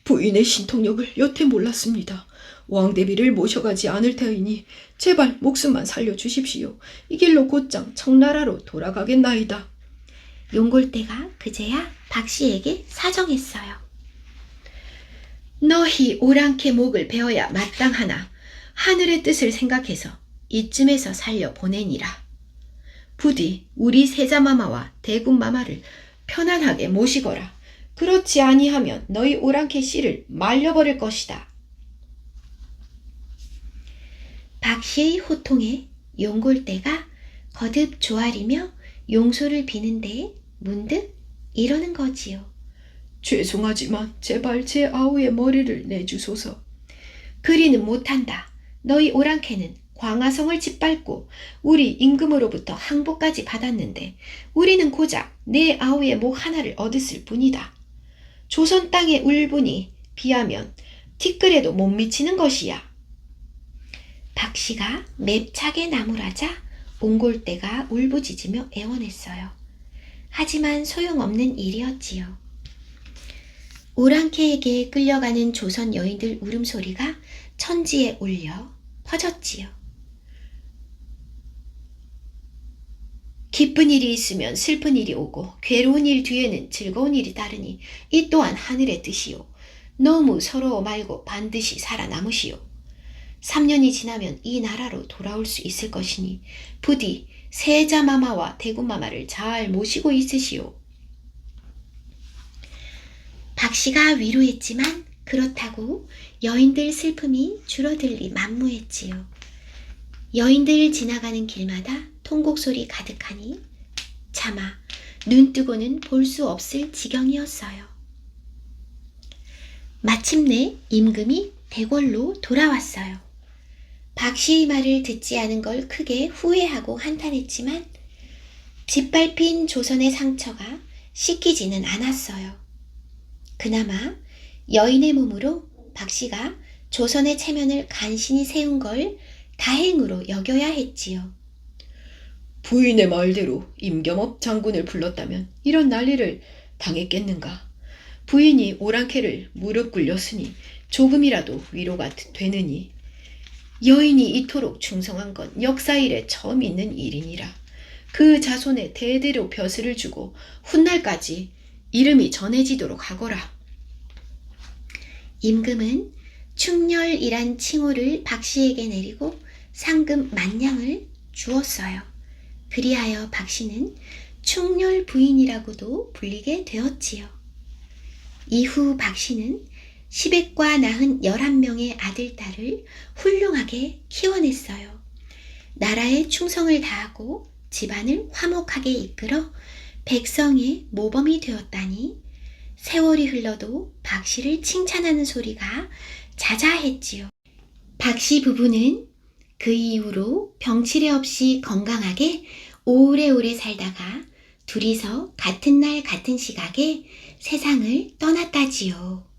S2: 부인의 신통력을 여태 몰랐습니다. 왕대비를 모셔가지 않을 터이니 제발 목숨만 살려주십시오. 이 길로 곧장 청나라로 돌아가겠나이다.
S1: 용골대가 그제야 박씨에게 사정했어요. 너희 오랑캐 목을 베어야 마땅하나 하늘의 뜻을 생각해서 이쯤에서 살려 보내니라. 부디 우리 세자마마와 대군마마를 편안하게 모시거라. 그렇지 아니하면 너희 오랑캐 씨를 말려버릴 것이다. 박씨의 호통에 용골대가 거듭 조아리며 용서를 비는데 문득 이러는 거지요.
S2: 죄송하지만 제발 제 아우의 머리를 내주소서.
S1: 그리는 못한다. 너희 오랑캐는 광화성을 짓밟고 우리 임금으로부터 항복까지 받았는데 우리는 고작 내 아우의 목 하나를 얻었을 뿐이다. 조선 땅의 울분이 비하면 티끌에도 못 미치는 것이야. 박씨가 맵차게 나무라자 옹골대가 울부짖으며 애원했어요. 하지만 소용없는 일이었지요. 오랑캐에게 끌려가는 조선 여인들 울음소리가 천지에 울려 퍼졌지요. 기쁜 일이 있으면 슬픈 일이 오고 괴로운 일 뒤에는 즐거운 일이 따르니 이 또한 하늘의 뜻이요. 너무 서러워 말고 반드시 살아남으시오. 3년이 지나면 이 나라로 돌아올 수 있을 것이니 부디 세자마마와 대구마마를 잘 모시고 있으시오. 박씨가 위로했지만 그렇다고 여인들 슬픔이 줄어들리 만무했지요. 여인들 지나가는 길마다 통곡소리 가득하니 차마 눈뜨고는 볼 수 없을 지경이었어요. 마침내 임금이 대궐로 돌아왔어요. 박씨의 말을 듣지 않은 걸 크게 후회하고 한탄했지만 짓밟힌 조선의 상처가 씻기지는 않았어요. 그나마 여인의 몸으로 박씨가 조선의 체면을 간신히 세운 걸 다행으로 여겨야 했지요.
S2: 부인의 말대로 임겸업 장군을 불렀다면 이런 난리를 당했겠는가. 부인이 오랑캐를 무릎 꿇렸으니 조금이라도 위로가 되느니 여인이 이토록 충성한 건 역사 이래 처음 있는 일이니라. 그 자손에 대대로 벼슬을 주고 훗날까지 이름이 전해지도록 하거라.
S1: 임금은 충렬이란 칭호를 박씨에게 내리고 상금 10,000냥을 주었어요. 그리하여 박씨는 충렬 부인이라고도 불리게 되었지요. 이후 박씨는 시댁과 낳은 11명의 아들, 딸을 훌륭하게 키워냈어요. 나라에 충성을 다하고 집안을 화목하게 이끌어 백성의 모범이 되었다니 세월이 흘러도 박씨를 칭찬하는 소리가 자자했지요. 박씨 부부는 그 이후로 병치레 없이 건강하게 오래오래 살다가 둘이서 같은 날 같은 시각에 세상을 떠났다지요.